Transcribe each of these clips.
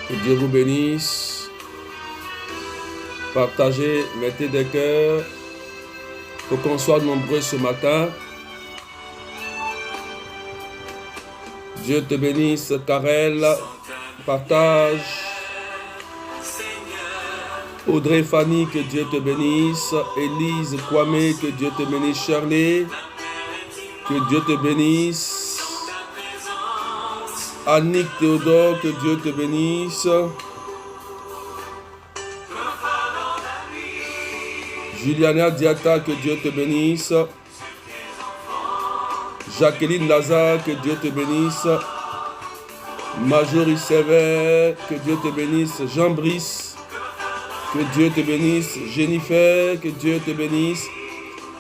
Que Dieu vous bénisse. Partagez, mettez des cœurs. Faut qu'on soit nombreux ce matin. Dieu te bénisse, Karel. Partage. Audrey Fanny, que Dieu te bénisse. Élise Kwame, que Dieu te bénisse. Shirley, que Dieu te bénisse. Annick Théodore, que Dieu te bénisse. Juliana Diata, que Dieu te bénisse. Jacqueline Lazare, que Dieu te bénisse. Marjorie Sévère, que Dieu te bénisse. Jean Brice, que Dieu te bénisse. Jennifer, que Dieu te bénisse.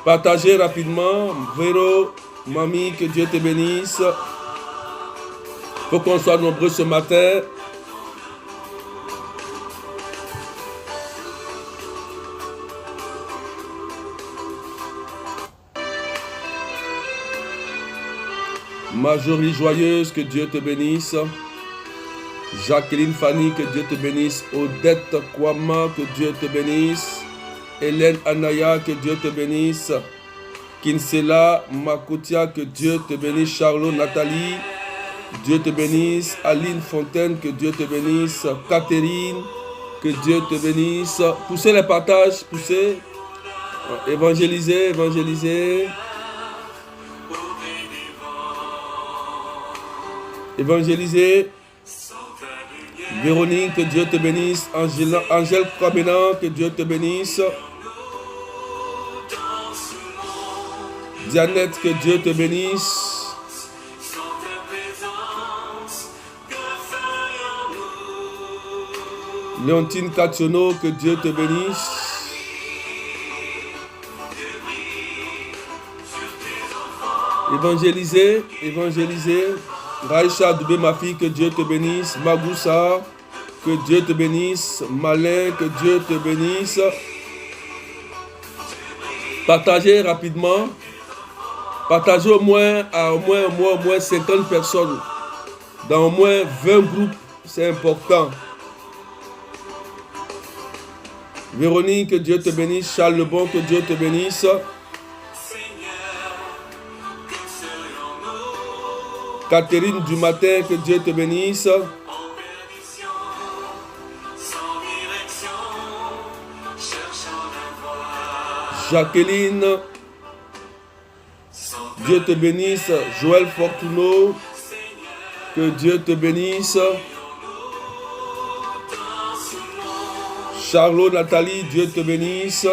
Partagez rapidement. Véro, Mamie, que Dieu te bénisse. Faut qu'on soit nombreux ce matin. Marjorie Joyeuse, que Dieu te bénisse. Jacqueline Fanny, que Dieu te bénisse. Odette Kwama, que Dieu te bénisse. Hélène Anaya, que Dieu te bénisse. Kinsela Makutia, que Dieu te bénisse. Charlot Nathalie, Dieu te bénisse. Aline Fontaine, que Dieu te bénisse. Catherine, que Dieu te bénisse. Poussez les partages, poussez. Évangélisez, évangélisez. Évangélisez. Véronique, que Dieu te bénisse. Angèle Kwabena, que Dieu te bénisse. Dianette, que Dieu te bénisse. Léontine Kationo, que Dieu te bénisse. Évangélisez, évangélisez. Raïcha Doubé, ma fille, que Dieu te bénisse. Magoussa, que Dieu te bénisse. Malin, que Dieu te bénisse. Partagez rapidement. Partagez au moins 50 personnes. Dans au moins 20 groupes, c'est important. Véronique, que Dieu te bénisse. Charles Lebon, que Dieu te bénisse. Catherine du matin, que Dieu te bénisse. Jacqueline, Dieu te bénisse. Joël Fortuneau, que Dieu te bénisse. Charlot Nathalie, Dieu te bénisse.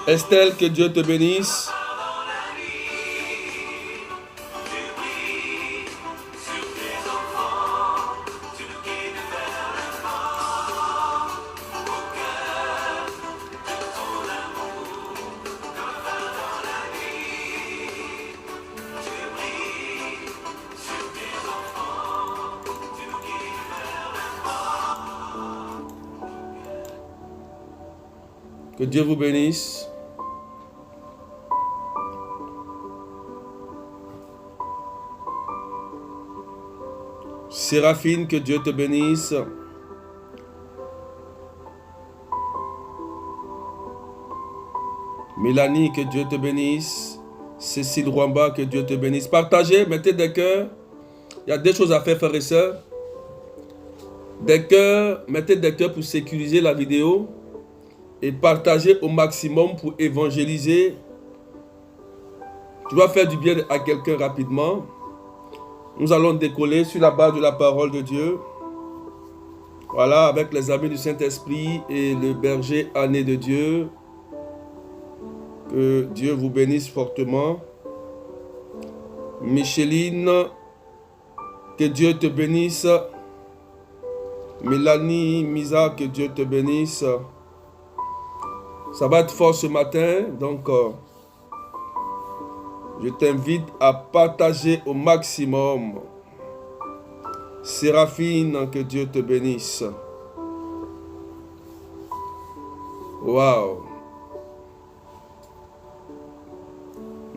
Estelle, que Dieu te bénisse. Que Dieu vous bénisse. Séraphine, que Dieu te bénisse. Mélanie, que Dieu te bénisse. Cécile Rwamba, que Dieu te bénisse. Partagez, mettez des cœurs. Il y a des choses à faire, frères et sœurs. Des cœurs, mettez des cœurs pour sécuriser la vidéo. Et partagez au maximum pour évangéliser. Tu vas faire du bien à quelqu'un rapidement. Nous allons décoller sur la base de la parole de Dieu. Voilà, avec les amis du Saint-Esprit et le berger Ané de Dieu. Que Dieu vous bénisse fortement. Micheline, que Dieu te bénisse. Mélanie, Misa, que Dieu te bénisse. Ça va être fort ce matin, donc je t'invite à partager au maximum. Séraphine, que Dieu te bénisse. Waouh.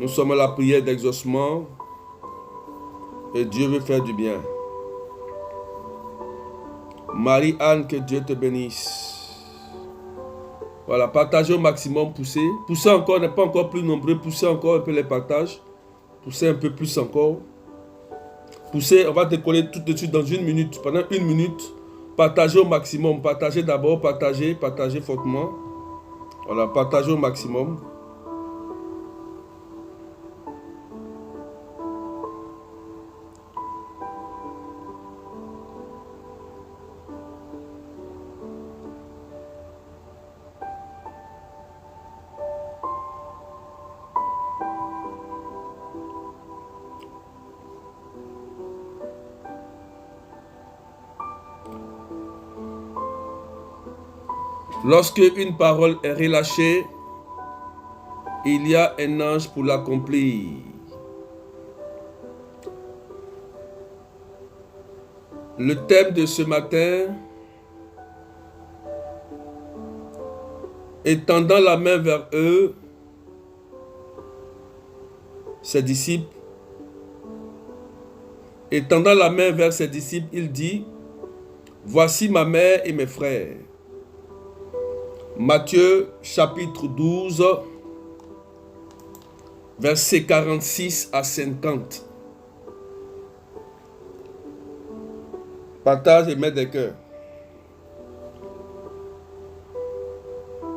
Nous sommes à la prière d'exaucement et Dieu veut faire du bien. Marie-Anne, que Dieu te bénisse. Voilà, partagez au maximum, poussez. Poussez encore, n'est pas encore plus nombreux, poussez encore un peu les partages. Poussez un peu plus encore. Poussez, on va décoller tout de suite dans 1 minute. Pendant 1 minute, partagez au maximum. Partagez d'abord, partagez fortement. Voilà, partagez au maximum. Lorsque une parole est relâchée, il y a un ange pour l'accomplir. Le thème de ce matin est tendant la main vers eux, ses disciples. Et tendant la main vers ses disciples, il dit, « Voici ma mère et mes frères. » Matthieu chapitre 12, versets 46 à 50. Partage et mets des cœurs.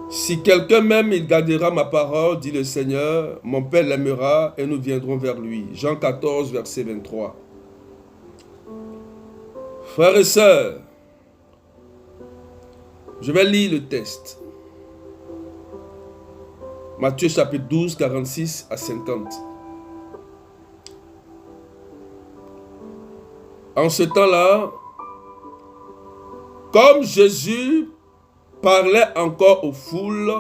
Si quelqu'un m'aime, il gardera ma parole, dit le Seigneur. Mon Père l'aimera et nous viendrons vers lui. Jean 14, verset 23. Frères et sœurs, je vais lire le texte. Matthieu chapitre 12, 46 à 50. En ce temps-là, comme Jésus parlait encore aux foules,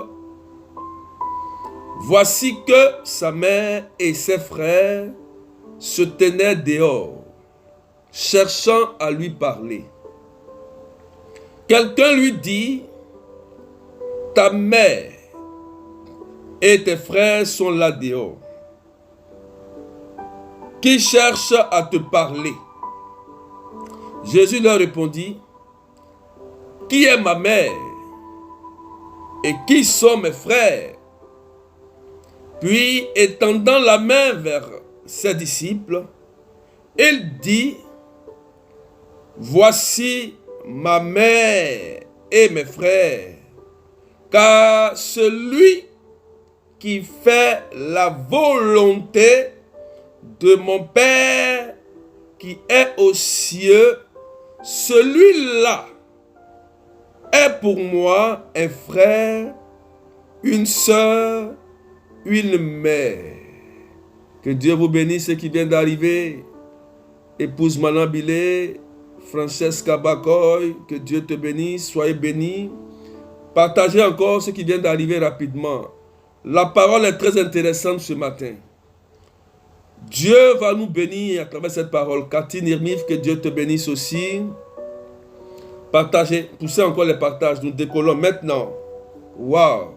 voici que sa mère et ses frères se tenaient dehors, cherchant à lui parler. Quelqu'un lui dit, « Ta mère et tes frères sont là dehors, qui cherchent à te parler. » Jésus leur répondit, « Qui est ma mère et qui sont mes frères ?» Puis, étendant la main vers ses disciples, il dit, « Voici ma mère et mes frères, car celui qui fait la volonté de mon Père qui est aux cieux, celui-là est pour moi un frère, une sœur, une mère. » Que Dieu vous bénisse, ce qui vient d'arriver. Épouse Manan Bilé, Francesca Bakoy, que Dieu te bénisse, soyez bénis. Partagez encore ce qui vient d'arriver rapidement. La parole est très intéressante ce matin. Dieu va nous bénir à travers cette parole. Cathy Nirmif, que Dieu te bénisse aussi. Partagez, poussez encore les partages. Nous décollons maintenant. Waouh!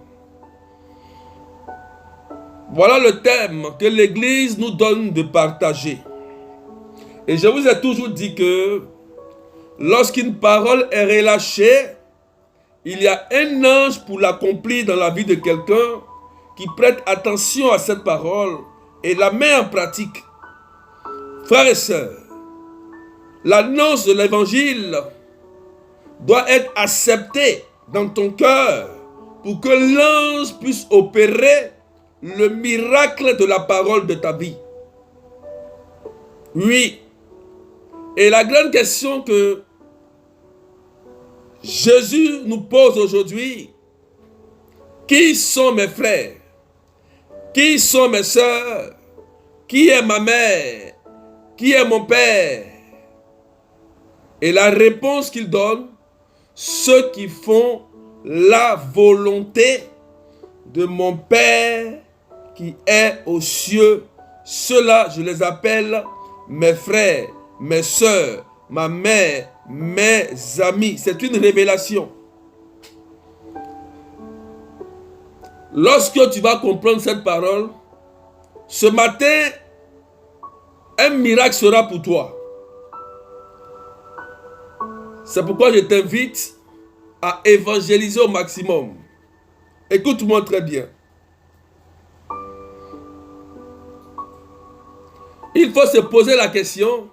Voilà le thème que l'Église nous donne de partager. Et je vous ai toujours dit que lorsqu'une parole est relâchée, il y a un ange pour l'accomplir dans la vie de quelqu'un qui prête attention à cette parole et la met en pratique. Frères et sœurs, l'annonce de l'évangile doit être acceptée dans ton cœur pour que l'ange puisse opérer le miracle de la parole de ta vie. Oui. Et la grande question que Jésus nous pose aujourd'hui, qui sont mes frères? Qui sont mes sœurs? Qui est ma mère? Qui est mon père? Et la réponse qu'il donne, ceux qui font la volonté de mon Père qui est aux cieux, ceux-là, je les appelle mes frères, mes sœurs, ma mère, mes amis. C'est une révélation. Lorsque tu vas comprendre cette parole, Ce matin, un miracle sera pour toi. C'est pourquoi je t'invite à évangéliser au maximum. Écoute-moi très bien. Il faut se poser la question,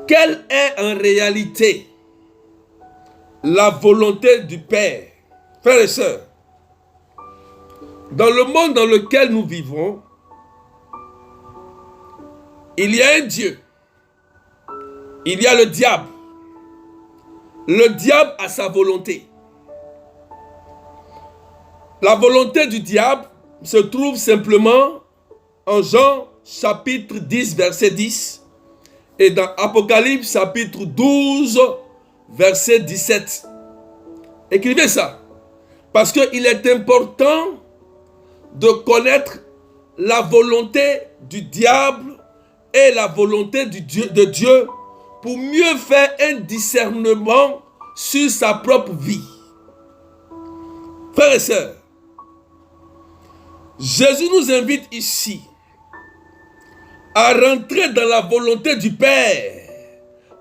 quelle est en réalité la volonté du Père? Frères et sœurs, dans le monde dans lequel nous vivons, il y a un Dieu. Il y a le diable. Le diable a sa volonté. La volonté du diable se trouve simplement en Jean chapitre 10 verset 10 et dans Apocalypse chapitre 12 verset 17. Écrivez ça. Parce qu'il est important de connaître la volonté du diable et la volonté de Dieu pour mieux faire un discernement sur sa propre vie. Frères et sœurs, Jésus nous invite ici à rentrer dans la volonté du Père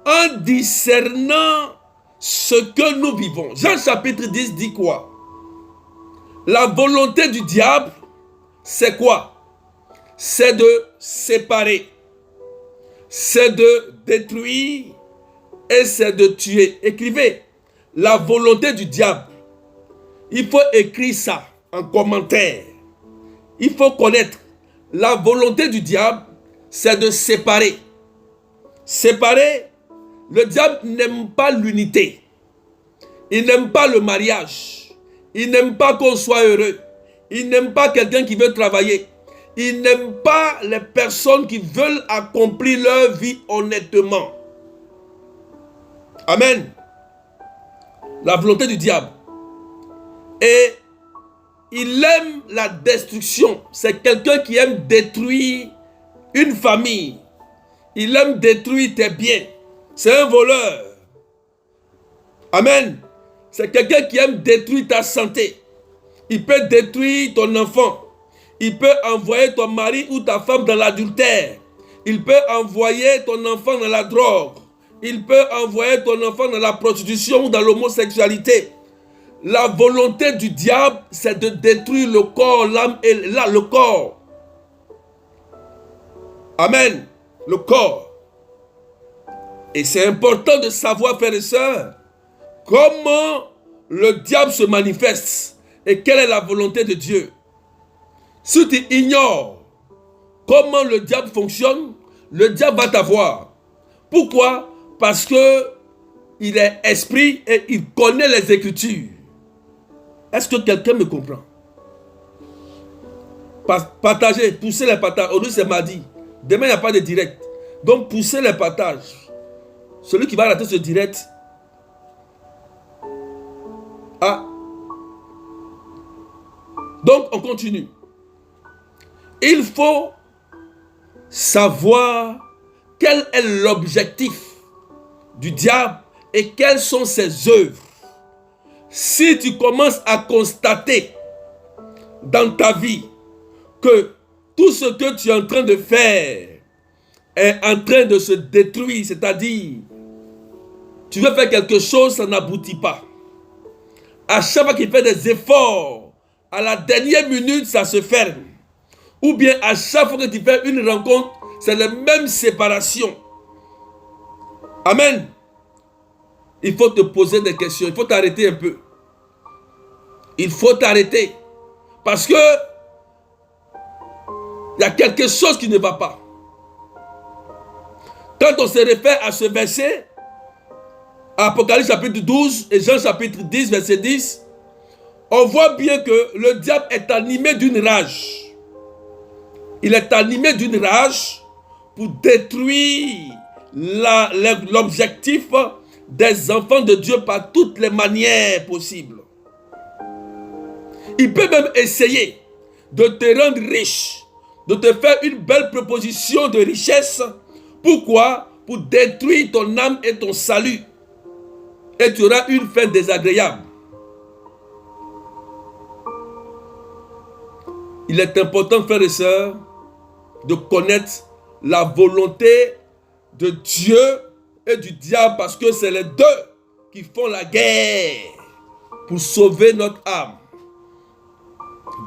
en discernant ce que nous vivons. Jean chapitre 10 dit quoi? La volonté du diable, c'est quoi? C'est de séparer, c'est de détruire et c'est de tuer. Écrivez, la volonté du diable. Il faut écrire ça en commentaire. Il faut connaître. La volonté du diable, c'est de séparer. Séparer, le diable n'aime pas l'unité. Il n'aime pas le mariage. Il n'aime pas qu'on soit heureux. Il n'aime pas quelqu'un qui veut travailler. Il n'aime pas les personnes qui veulent accomplir leur vie honnêtement. Amen. La volonté du diable. Et il aime la destruction. C'est quelqu'un qui aime détruire une famille. Il aime détruire tes biens. C'est un voleur. Amen. C'est quelqu'un qui aime détruire ta santé. Il peut détruire ton enfant. Il peut envoyer ton mari ou ta femme dans l'adultère. Il peut envoyer ton enfant dans la drogue. Il peut envoyer ton enfant dans la prostitution ou dans l'homosexualité. La volonté du diable, c'est de détruire le corps, l'âme et le corps. Amen. Le corps. Et c'est important de savoir, frères et sœurs, comment le diable se manifeste et quelle est la volonté de Dieu. Si tu ignores comment le diable fonctionne, le diable va t'avoir. Pourquoi? Parce que il est esprit et il connaît les Écritures. Est-ce que quelqu'un me comprend? Partagez, poussez les partages. Aujourd'hui c'est mardi. Demain il n'y a pas de direct. Donc poussez les partages. Celui qui va rater ce direct. Ah. Donc on continue. Il faut savoir quel est l'objectif du diable et quelles sont ses œuvres. Si tu commences à constater dans ta vie que tout ce que tu es en train de faire est en train de se détruire, c'est-à-dire tu veux faire quelque chose, ça n'aboutit pas. À chaque fois qu'il fait des efforts, à la dernière minute, ça se ferme. Ou bien à chaque fois que tu fais une rencontre, c'est la même séparation. Amen. Il faut te poser des questions. Il faut t'arrêter un peu. Il faut t'arrêter. Parce que il y a quelque chose qui ne va pas. Quand on se réfère à ce verset, Apocalypse chapitre 12 et Jean chapitre 10, verset 10, on voit bien que le diable est animé d'une rage. Il est animé d'une rage pour détruire l'objectif des enfants de Dieu par toutes les manières possibles. Il peut même essayer de te rendre riche, de te faire une belle proposition de richesse. Pourquoi? Pour détruire ton âme et ton salut. Et tu auras une fin désagréable. Il est important, frères et sœurs, de connaître la volonté de Dieu et du diable, parce que c'est les deux qui font la guerre pour sauver notre âme.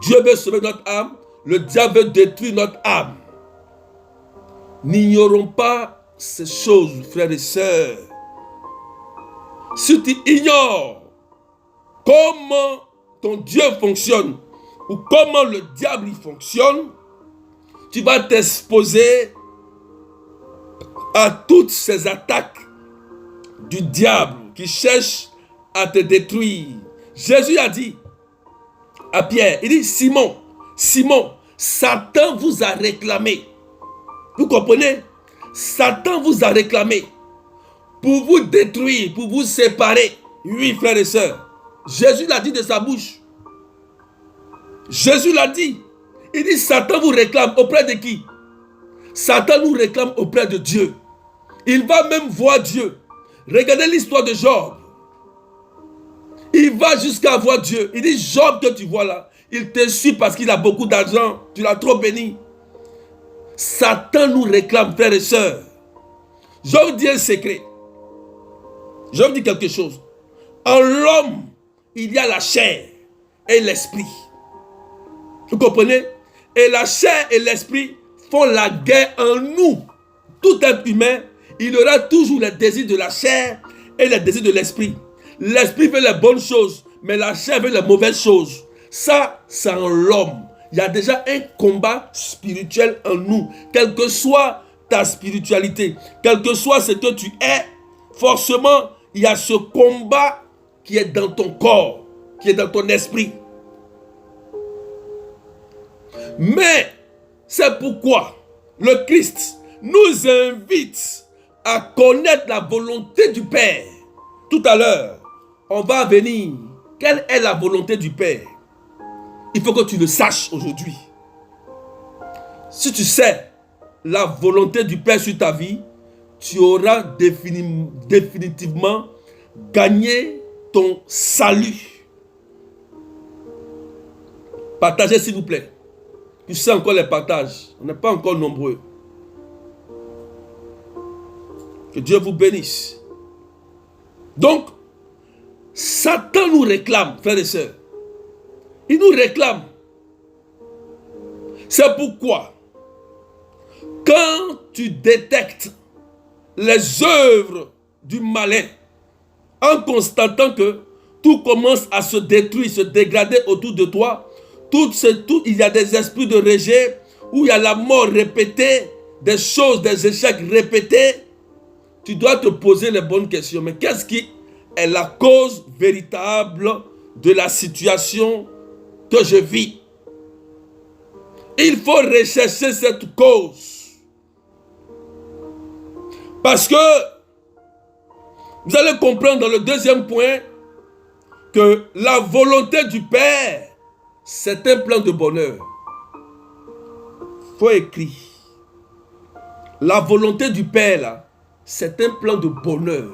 Dieu veut sauver notre âme, le diable veut détruire notre âme. N'ignorons pas ces choses, frères et sœurs. Si tu ignores comment ton Dieu fonctionne ou comment le diable fonctionne, tu vas t'exposer à toutes ces attaques du diable qui cherche à te détruire. Jésus a dit à Pierre, il dit, Simon, Simon, Satan vous a réclamé. Vous comprenez? Satan vous a réclamé pour vous détruire, pour vous séparer. Oui, frères et sœurs, Jésus l'a dit de sa bouche. Jésus l'a dit. Il dit, Satan vous réclame auprès de qui? Satan nous réclame auprès de Dieu. Il va même voir Dieu. Regardez l'histoire de Job. Il va jusqu'à voir Dieu. Il dit, Job que tu vois là, il te suit parce qu'il a beaucoup d'argent. Tu l'as trop béni. Satan nous réclame, frères et sœurs. Je vous dis un secret. Je vous dis quelque chose. En l'homme, il y a la chair et l'esprit. Vous comprenez? Et la chair et l'esprit font la guerre en nous. Tout être humain, il aura toujours les désirs de la chair et les désirs de l'esprit. L'esprit veut les bonnes choses, mais la chair veut les mauvaises choses. Ça, c'est en l'homme. Il y a déjà un combat spirituel en nous. Quelle que soit ta spiritualité, quel que soit ce que tu es, forcément, il y a ce combat qui est dans ton corps, qui est dans ton esprit. Mais c'est pourquoi le Christ nous invite à connaître la volonté du Père. Tout à l'heure, on va venir. Quelle est la volonté du Père? Il faut que tu le saches aujourd'hui. Si tu sais la volonté du Père sur ta vie, tu auras définitivement gagné ton salut. Partagez s'il vous plaît. Tu sais encore les partages. On n'est pas encore nombreux. Que Dieu vous bénisse. Donc, Satan nous réclame, frères et sœurs. Il nous réclame. C'est pourquoi, quand tu détectes les œuvres du malin, en constatant que tout commence à se détruire, se dégrader autour de toi, il y a des esprits de rejet, où il y a la mort répétée, des choses, des échecs répétés, tu dois te poser les bonnes questions. Mais qu'est-ce qui est la cause véritable de la situation que je vis? Il faut rechercher cette cause. Parce que vous allez comprendre dans le deuxième point que la volonté du Père, c'est un plan de bonheur. Il faut écrire. La volonté du Père, là, c'est un plan de bonheur,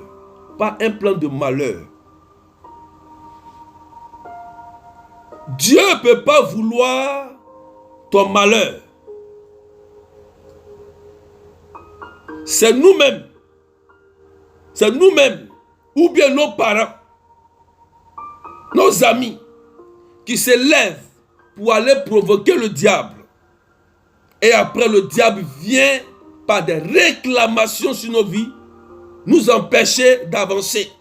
pas un plan de malheur. Dieu ne peut pas vouloir ton malheur. C'est nous-mêmes, ou bien nos parents, nos amis, qui se lèvent pour aller provoquer le diable. Et après, le diable vient par des réclamations sur nos vies, nous empêcher d'avancer.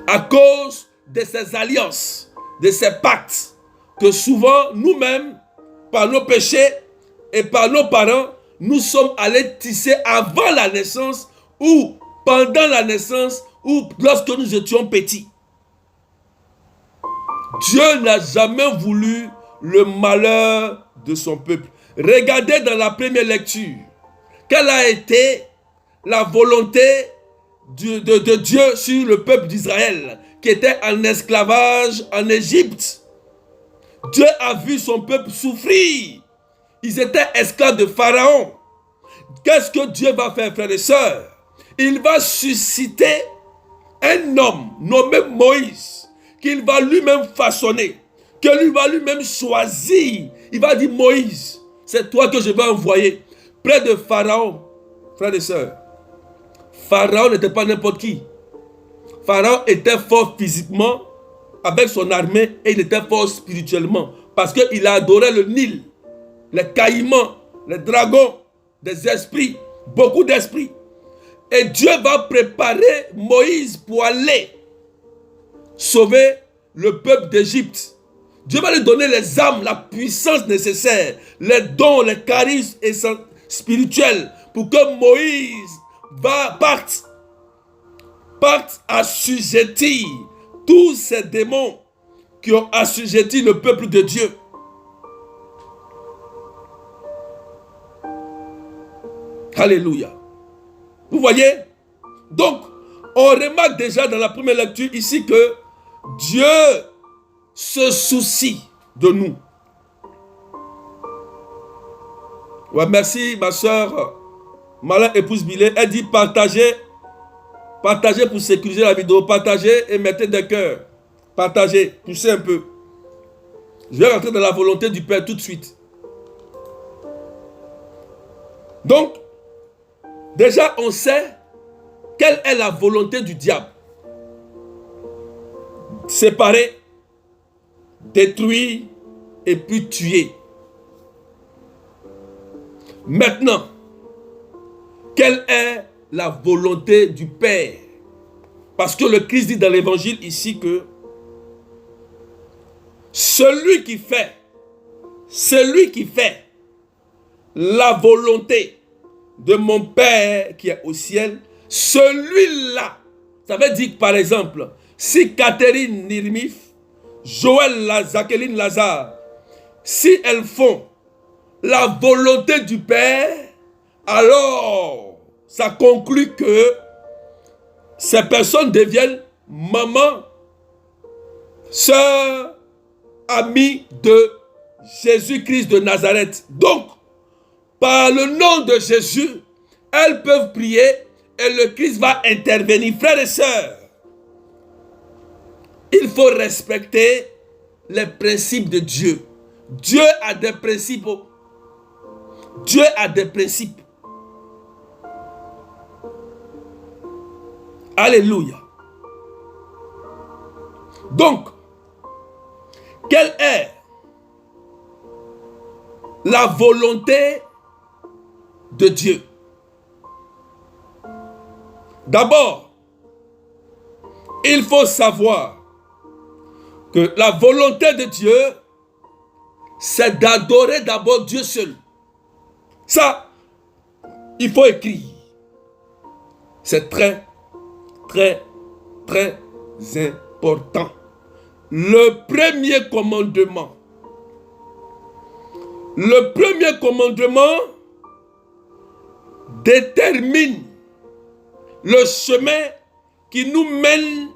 À cause de ces alliances, de ces pactes, que souvent nous-mêmes, par nos péchés et par nos parents, nous sommes allés tisser avant la naissance ou pendant la naissance ou lorsque nous étions petits. Dieu n'a jamais voulu le malheur de son peuple. Regardez dans la première lecture. Quelle a été la volonté de Dieu sur le peuple d'Israël qui était en esclavage en Égypte? Dieu a vu son peuple souffrir. Ils étaient esclaves de Pharaon. Qu'est-ce que Dieu va faire, frères et sœurs? Il va susciter un homme nommé Moïse, qu'il va lui-même façonner, que lui va lui-même choisir. Il va dire, Moïse, c'est toi que je vais envoyer près de Pharaon. Frères et sœurs, Pharaon n'était pas n'importe qui. Pharaon était fort physiquement avec son armée et il était fort spirituellement parce qu'il adorait le Nil, les caïmans, les dragons, des esprits, beaucoup d'esprits. Et Dieu va préparer Moïse pour aller sauver le peuple d'Égypte. Dieu va lui donner les armes, la puissance nécessaire, les dons, les charismes spirituels pour que Moïse parte assujettir tous ces démons qui ont assujetti le peuple de Dieu. Alléluia. Vous voyez? Donc, on remarque déjà dans la première lecture ici que Dieu se soucie de nous. Ouais, merci ma soeur, Malin épouse Billet. Elle dit partagez pour sécuriser la vidéo. Partagez et mettez des cœurs. Partagez, poussez un peu. Je vais rentrer dans la volonté du Père tout de suite. Donc, déjà on sait quelle est la volonté du diable. Séparer, détruire et puis tuer. Maintenant, quelle est la volonté du Père? Parce que le Christ dit dans l'évangile ici que celui qui fait la volonté de mon Père qui est au ciel, celui-là, ça veut dire que par exemple, si Catherine Nirmif, Joël Jacqueline Lazare, si elles font la volonté du Père, alors ça conclut que ces personnes deviennent maman, sœur, amie de Jésus-Christ de Nazareth. Donc, par le nom de Jésus, elles peuvent prier et le Christ va intervenir. Frères et sœurs, il faut respecter les principes de Dieu. Dieu a des principes. Dieu a des principes. Alléluia. Donc, quelle est la volonté de Dieu? D'abord, il faut savoir que la volonté de Dieu, c'est d'adorer d'abord Dieu seul. Ça, il faut écrire. C'est très, très, très important. Le premier commandement détermine le chemin qui nous mène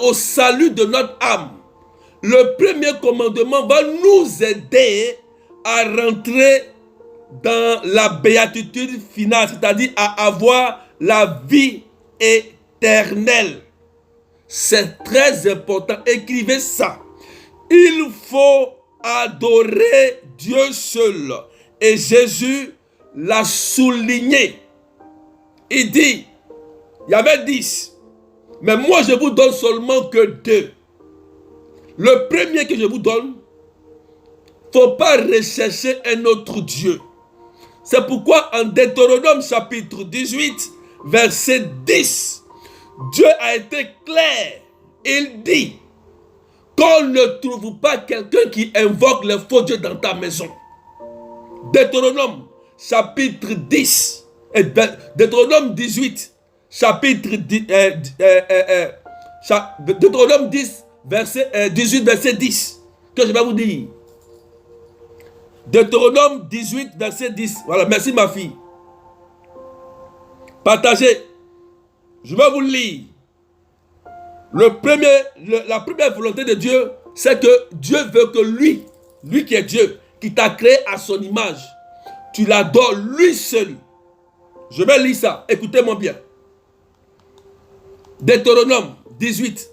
au salut de notre âme. Le premier commandement va nous aider à rentrer dans la béatitude finale, c'est-à-dire à avoir la vie éternelle. C'est très important. Écrivez ça. Il faut adorer Dieu seul. Et Jésus l'a souligné. Il dit, il y avait 10. Mais moi, je vous donne seulement que 2. Le premier que je vous donne, il ne faut pas rechercher un autre Dieu. C'est pourquoi en Deutéronome chapitre 18, verset 10, Dieu a été clair. Il dit qu'on ne trouve pas quelqu'un qui invoque les faux dieux dans ta maison. Deutéronome chapitre 10, Deutéronome 18, chapitre 10, Deutéronome 10, verset 18, verset 10, que je vais vous dire. Deutéronome 18, verset 10. Voilà, merci ma fille. Partagez. Je vais vous lire. La première volonté de Dieu, c'est que Dieu veut que lui qui est Dieu, qui t'a créé à son image, tu l'adores lui seul. Je vais lire ça. Écoutez-moi bien. Deutéronome 18.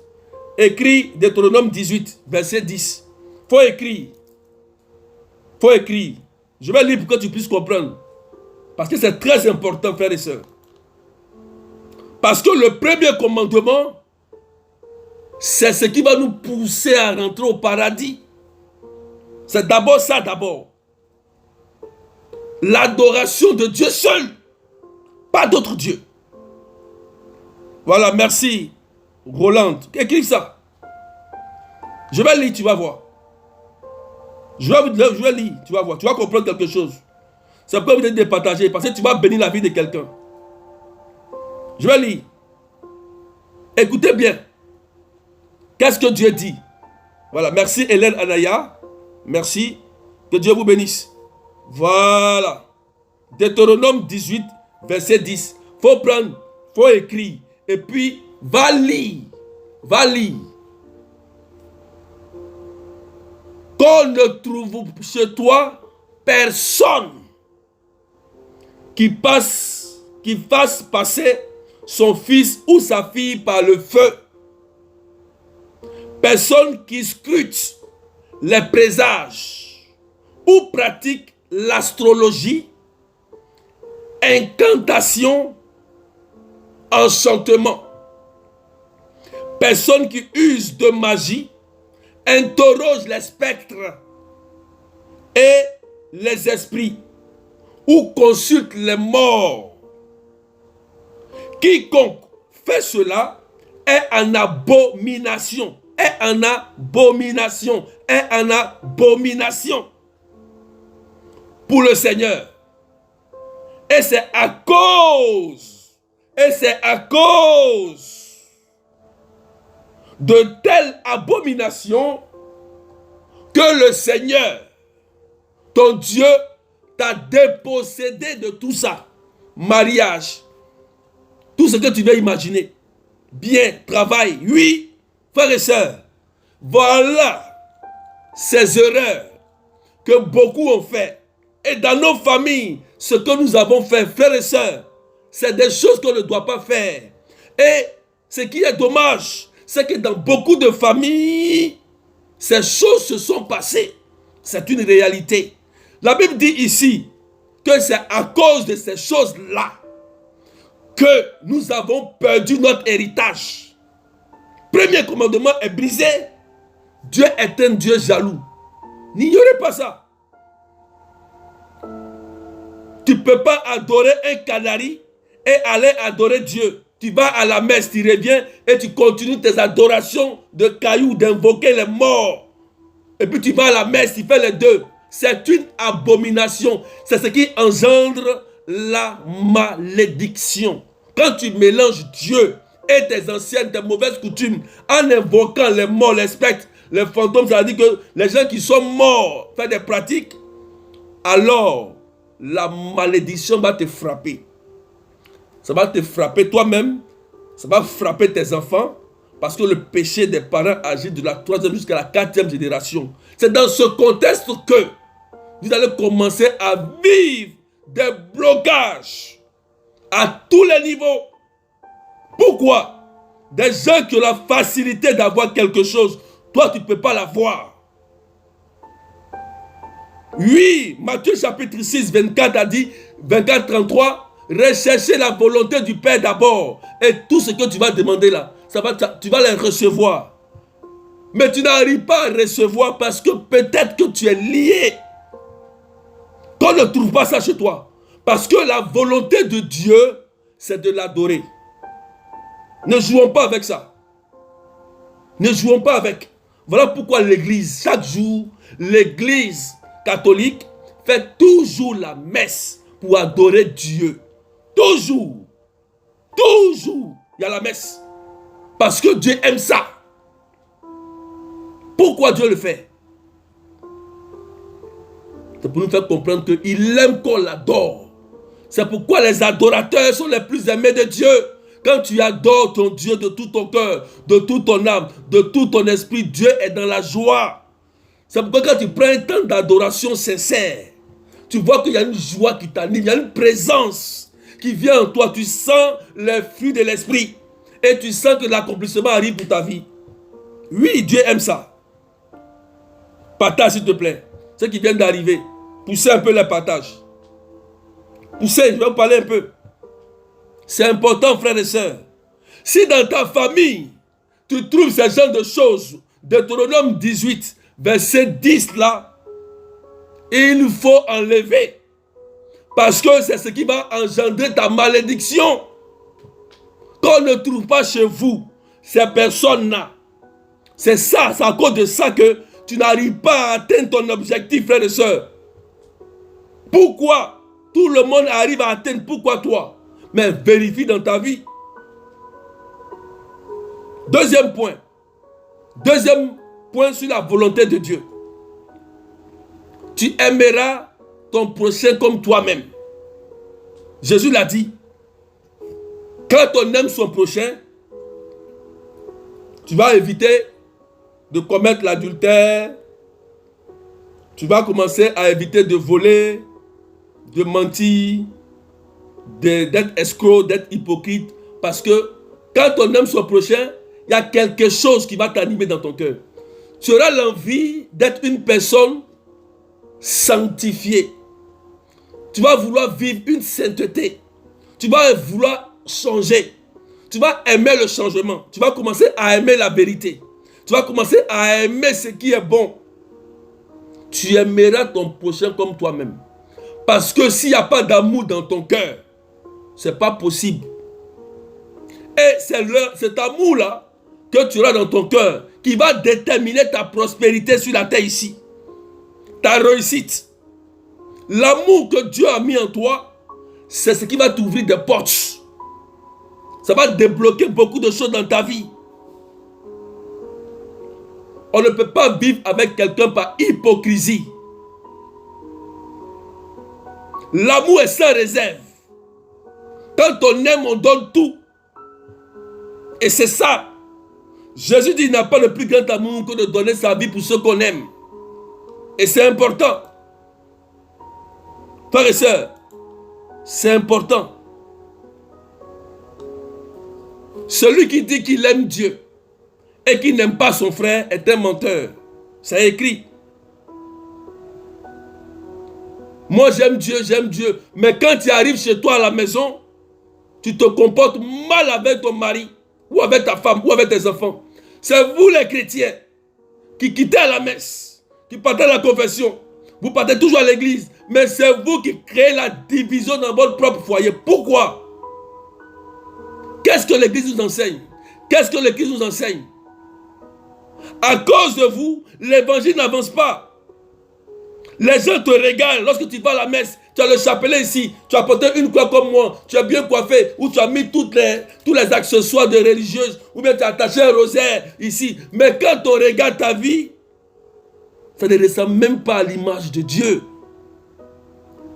Écrit Deutéronome 18, verset 10. Faut écrire. Faut écrire. Je vais lire pour que tu puisses comprendre. Parce que c'est très important, frères et sœurs. Parce que le premier commandement, c'est ce qui va nous pousser à rentrer au paradis. C'est d'abord ça, d'abord. L'adoration de Dieu seul. Pas d'autre Dieu. Voilà, merci. Roland, écris ça. Je vais lire, tu vas voir. Je vais lire, tu vas voir. Tu vas comprendre quelque chose. Ça peut peut-être départager parce que tu vas bénir la vie de quelqu'un. Je vais lire. Écoutez bien. Qu'est-ce que Dieu dit? Voilà, merci Hélène Anaya. Merci. Que Dieu vous bénisse. Voilà. Deutéronome 18, verset 10. Faut prendre, faut écrire. Et puis, va lire. Va lire. Qu'on ne trouve chez toi personne qui fasse passer son fils ou sa fille par le feu. Personne qui scrute les présages ou pratique l'astrologie, incantation, enchantement. Personne qui use de magie, interroge les spectres et les esprits ou consulte les morts. Quiconque fait cela est en abomination, est en abomination, est en abomination pour le Seigneur. Et c'est à cause de telle abomination que le Seigneur, ton Dieu, t'a dépossédé de tout ça. Mariage, tout ce que tu veux imaginer. Bien, travail, oui, frères et sœurs. Voilà ces erreurs que beaucoup ont fait. Et dans nos familles, ce que nous avons fait, frères et sœurs, c'est des choses qu'on ne doit pas faire. Et ce qui est dommage, c'est que dans beaucoup de familles, ces choses se sont passées. C'est une réalité. La Bible dit ici que c'est à cause de ces choses-là que nous avons perdu notre héritage. Premier commandement est brisé. Dieu est un Dieu jaloux. N'ignorez pas ça. Tu ne peux pas adorer un canari et aller adorer Dieu. Tu vas à la messe, tu reviens et tu continues tes adorations de cailloux, d'invoquer les morts. Et puis tu vas à la messe, tu fais les deux. C'est une abomination. C'est ce qui engendre la malédiction. Quand tu mélanges Dieu et tes anciennes, tes mauvaises coutumes, en invoquant les morts, les spectres, les fantômes, ça veut dire que les gens qui sont morts font des pratiques, alors la malédiction va te frapper. Ça va te frapper toi-même, ça va frapper tes enfants, parce que le péché des parents agit de la 3e jusqu'à la 4e génération. C'est dans ce contexte que vous allez commencer à vivre des blocages à tous les niveaux. Pourquoi? Des gens qui ont la facilité d'avoir quelque chose, toi tu ne peux pas l'avoir. Oui, Matthieu chapitre 6, 24 a dit, 24, 33, recherchez la volonté du Père d'abord. Et tout ce que tu vas demander là, tu vas les recevoir. Mais tu n'arrives pas à recevoir parce que peut-être que tu es lié. Qu'on ne trouve pas ça chez toi. Parce que la volonté de Dieu, c'est de l'adorer. Ne jouons pas avec ça. Ne jouons pas avec. Voilà pourquoi l'église, chaque jour, l'église catholique fait toujours la messe pour adorer Dieu. Toujours. Toujours, il y a la messe. Parce que Dieu aime ça. Pourquoi Dieu le fait? C'est pour nous faire comprendre qu'il aime qu'on l'adore. C'est pourquoi les adorateurs sont les plus aimés de Dieu. Quand tu adores ton Dieu de tout ton cœur, de toute ton âme, de tout ton esprit, Dieu est dans la joie. C'est pourquoi quand tu prends un temps d'adoration sincère, tu vois qu'il y a une joie qui t'anime, il y a une présence qui vient en toi. Tu sens les fruits de l'esprit et tu sens que l'accomplissement arrive pour ta vie. Oui, Dieu aime ça. Partage, s'il te plaît. Ceux qui viennent d'arriver, poussez un peu les partages. Poussez, je vais vous parler un peu. C'est important, frères et sœurs. Si dans ta famille, tu trouves ce genre de choses, Deutéronome 18, verset 10 là, il faut enlever. Parce que c'est ce qui va engendrer ta malédiction. Qu'on ne trouve pas chez vous ces personnes-là. C'est ça, c'est à cause de ça que tu n'arrives pas à atteindre ton objectif, frères et sœurs. Pourquoi tout le monde arrive à atteindre? Pourquoi toi? Mais vérifie dans ta vie. Deuxième point. Deuxième point sur la volonté de Dieu. Tu aimeras ton prochain comme toi-même. Jésus l'a dit. Quand on aime son prochain, tu vas éviter de commettre l'adultère. Tu vas commencer à éviter de voler, de mentir, d'être escroc, d'être hypocrite. Parce que quand on aime son prochain, il y a quelque chose qui va t'animer dans ton cœur. Tu auras l'envie d'être une personne sanctifiée. Tu vas vouloir vivre une sainteté. Tu vas vouloir changer. Tu vas aimer le changement. Tu vas commencer à aimer la vérité. Tu vas commencer à aimer ce qui est bon. Tu aimeras ton prochain comme toi-même. Parce que s'il n'y a pas d'amour dans ton cœur, ce n'est pas possible. Et c'est cet amour-là que tu auras dans ton cœur qui va déterminer ta prospérité sur la terre ici. Ta réussite. L'amour que Dieu a mis en toi, c'est ce qui va t'ouvrir des portes. Ça va débloquer beaucoup de choses dans ta vie. On ne peut pas vivre avec quelqu'un par hypocrisie. L'amour est sans réserve. Quand on aime, on donne tout. Et c'est ça. Jésus dit, il n'a pas le plus grand amour que de donner sa vie pour ceux qu'on aime. Et c'est important. Frères et sœurs, c'est important. Celui qui dit qu'il aime Dieu et qui n'aime pas son frère est un menteur. C'est écrit. Moi j'aime Dieu. Mais quand tu arrives chez toi à la maison, tu te comportes mal avec ton mari, ou avec ta femme, ou avec tes enfants. C'est vous les chrétiens qui quittez la messe, qui partez à la confession. Vous partez toujours à l'église. Mais c'est vous qui créez la division dans votre propre foyer. Pourquoi? Qu'est-ce que l'église nous enseigne? Qu'est-ce que l'église nous enseigne? À cause de vous, l'évangile n'avance pas. Les gens te regardent lorsque tu vas à la messe. Tu as le chapelet ici, tu as porté une croix comme moi, tu es bien coiffé, ou tu as mis tous les accessoires de religieuse, ou bien tu as attaché un rosaire ici. Mais quand on regarde ta vie, ça ne ressemble même pas à l'image de Dieu.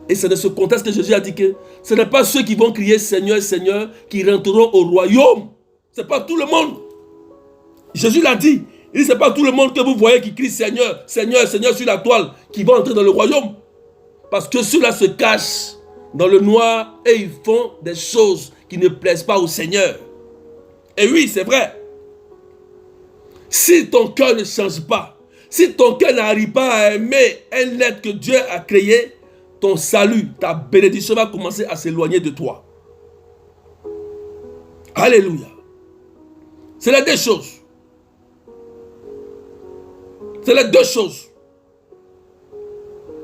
Et c'est de ce contexte que Jésus a dit que ce n'est pas ceux qui vont crier Seigneur, Seigneur qui rentreront au royaume. Ce n'est pas tout le monde. Jésus l'a dit. Il dit ce n'est pas tout le monde que vous voyez qui crie Seigneur, Seigneur, Seigneur sur la toile qui va entrer dans le royaume. Parce que ceux-là se cachent dans le noir et ils font des choses qui ne plaisent pas au Seigneur. Et oui, c'est vrai. Si ton cœur ne change pas, si ton cœur n'arrive pas à aimer un être que Dieu a créé, ton salut, ta bénédiction va commencer à s'éloigner de toi. Alléluia. C'est les deux choses. C'est les deux choses.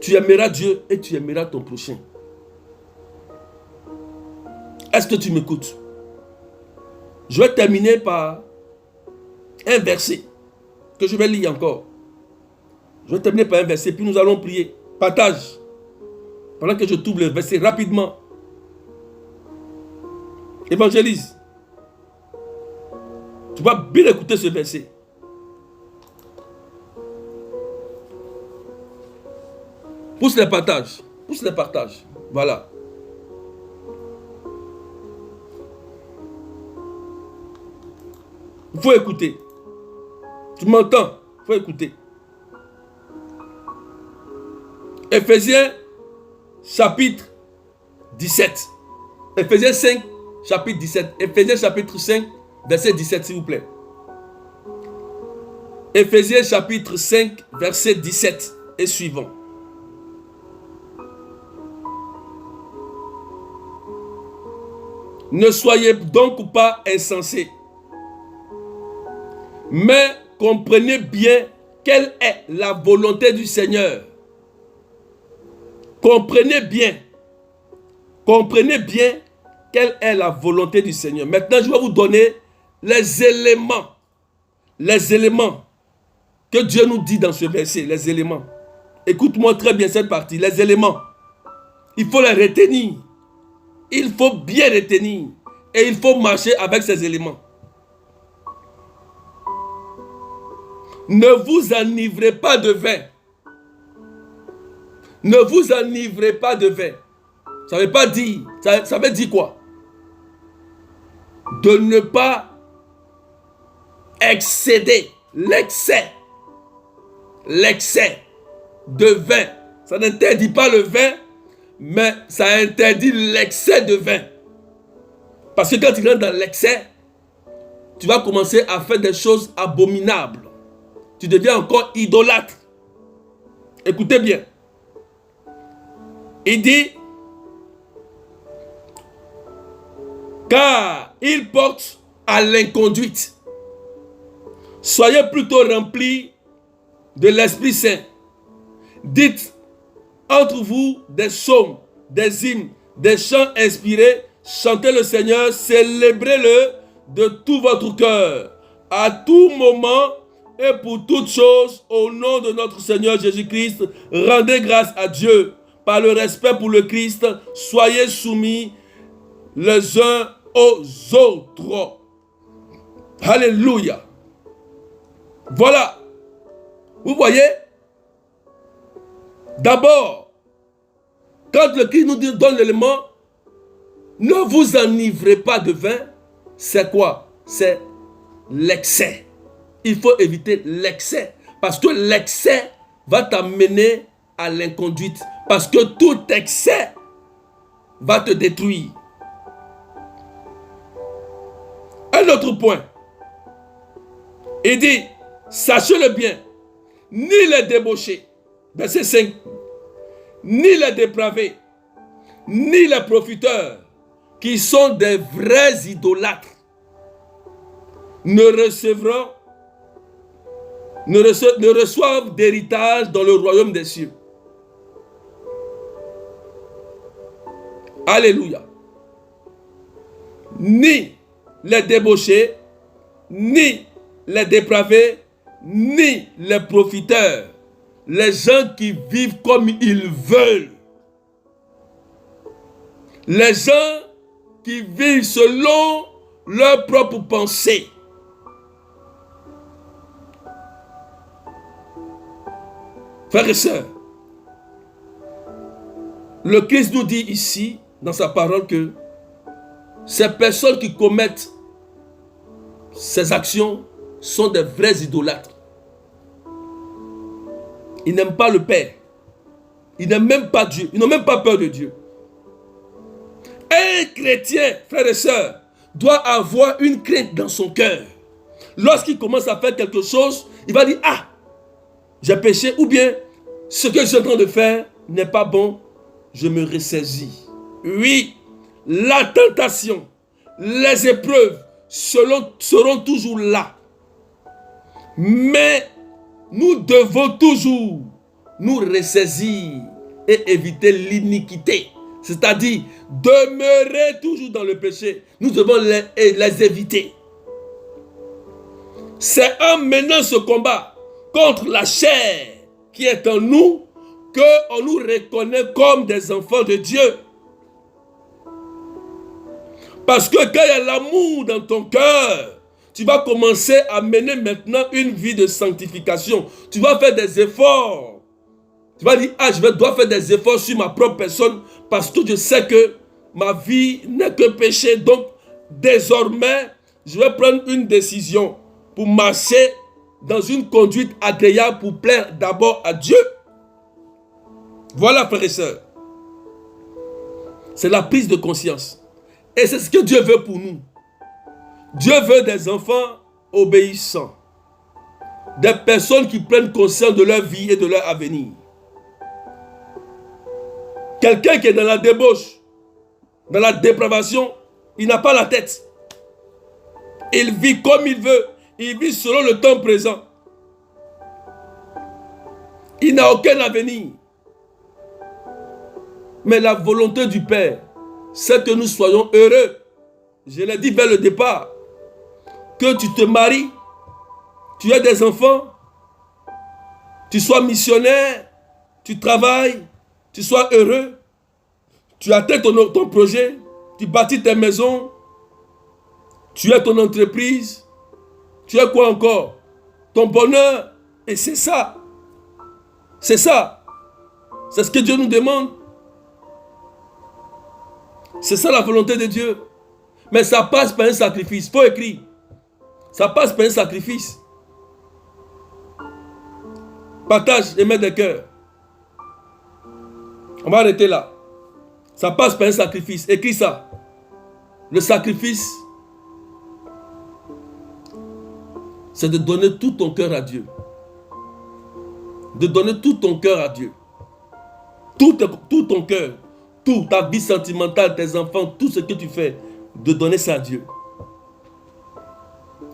Tu aimeras Dieu et tu aimeras ton prochain. Est-ce que tu m'écoutes? Je vais terminer par un verset que je vais lire encore. Je vais terminer par un verset, puis nous allons prier. Partage. Pendant que je trouve le verset rapidement. Évangélise. Tu vas bien écouter ce verset. Pousse les partages. Pousse les partages. Voilà. Il faut écouter. Tu m'entends? Il faut écouter. Éphésiens chapitre 17. Éphésiens 5, chapitre 17. Éphésiens chapitre 5, verset 17, s'il vous plaît. Éphésiens chapitre 5, verset 17 et suivant. Ne soyez donc pas insensés, mais comprenez bien quelle est la volonté du Seigneur. Comprenez bien quelle est la volonté du Seigneur. Maintenant, je vais vous donner les éléments que Dieu nous dit dans ce verset, les éléments. Écoute-moi très bien cette partie, les éléments. Il faut les retenir. Il faut bien retenir. Et il faut marcher avec ces éléments. Ne vous enivrez pas de vin. Ne vous enivrez pas de vin. Ça veut pas dire, ça veut dire quoi? De ne pas excéder, l'excès de vin. Ça n'interdit pas le vin, mais ça interdit l'excès de vin. Parce que quand tu rentres dans l'excès, tu vas commencer à faire des choses abominables. Tu deviens encore idolâtre. Écoutez bien. Il dit, car il porte à l'inconduite. Soyez plutôt remplis de l'Esprit Saint. Dites entre vous des psaumes, des hymnes, des chants inspirés. Chantez le Seigneur, célébrez-le de tout votre cœur, à tout moment et pour toutes choses, au nom de notre Seigneur Jésus-Christ. Rendez grâce à Dieu par le respect pour le Christ. Soyez soumis les uns aux autres. Alléluia. Voilà. Vous voyez? D'abord, quand le Christ nous donne l'élément, ne vous enivrez pas de vin, c'est quoi? C'est l'excès. Il faut éviter l'excès. Parce que l'excès va t'amener à l'inconduite. Parce que tout excès va te détruire. Un autre point. Il dit, sachez-le bien, ni les débauchés, verset 5, ni les dépravés, ni les profiteurs, qui sont des vrais idolâtres, ne reçoivent d'héritage dans le royaume des cieux. Alléluia. Ni les débauchés, ni les dépravés, ni les profiteurs, les gens qui vivent comme ils veulent, les gens qui vivent selon leurs propres pensées. Frères et sœurs, le Christ nous dit ici, dans sa parole, que ces personnes qui commettent ces actions sont des vrais idolâtres. Ils n'aiment pas le Père. Ils n'aiment même pas Dieu. Ils n'ont même pas peur de Dieu. Un chrétien, frères et sœurs, doit avoir une crainte dans son cœur. Lorsqu'il commence à faire quelque chose, il va dire, ah, j'ai péché, ou bien ce que je suis en train de faire n'est pas bon, je me ressaisis. Oui, la tentation, les épreuves seront toujours là. Mais nous devons toujours nous ressaisir et éviter l'iniquité. C'est-à-dire demeurer toujours dans le péché. Nous devons les éviter. C'est en menant ce combat contre la chair qui est en nous qu'on nous reconnaît comme des enfants de Dieu. Parce que quand il y a l'amour dans ton cœur, tu vas commencer à mener maintenant une vie de sanctification. Tu vas faire des efforts. Tu vas dire, ah, dois faire des efforts sur ma propre personne parce que je sais que ma vie n'est que péché. Donc, désormais, je vais prendre une décision pour marcher dans une conduite agréable pour plaire d'abord à Dieu. Voilà, frères et sœurs. C'est la prise de conscience. Et c'est ce que Dieu veut pour nous. Dieu veut des enfants obéissants. Des personnes qui prennent conscience de leur vie et de leur avenir. Quelqu'un qui est dans la débauche, dans la dépravation, il n'a pas la tête. Il vit comme il veut. Il vit selon le temps présent. Il n'a aucun avenir. Mais la volonté du Père, c'est que nous soyons heureux. Je l'ai dit vers le départ. Que tu te maries, tu aies des enfants, tu sois missionnaire, tu travailles, tu sois heureux, tu atteins ton projet, tu bâtis tes maisons, tu as ton entreprise, tu as quoi encore? Ton bonheur. Et c'est ça. C'est ça. C'est ce que Dieu nous demande. C'est ça la volonté de Dieu. Mais ça passe par un sacrifice. Il faut écrire. Ça passe par un sacrifice. Partage et mets des cœurs. On va arrêter là. Ça passe par un sacrifice. Écris ça. Le sacrifice, c'est de donner tout ton cœur à Dieu. De donner tout ton cœur à Dieu. Tout ton cœur. Tout, ta vie sentimentale, tes enfants, tout ce que tu fais. De donner ça à Dieu.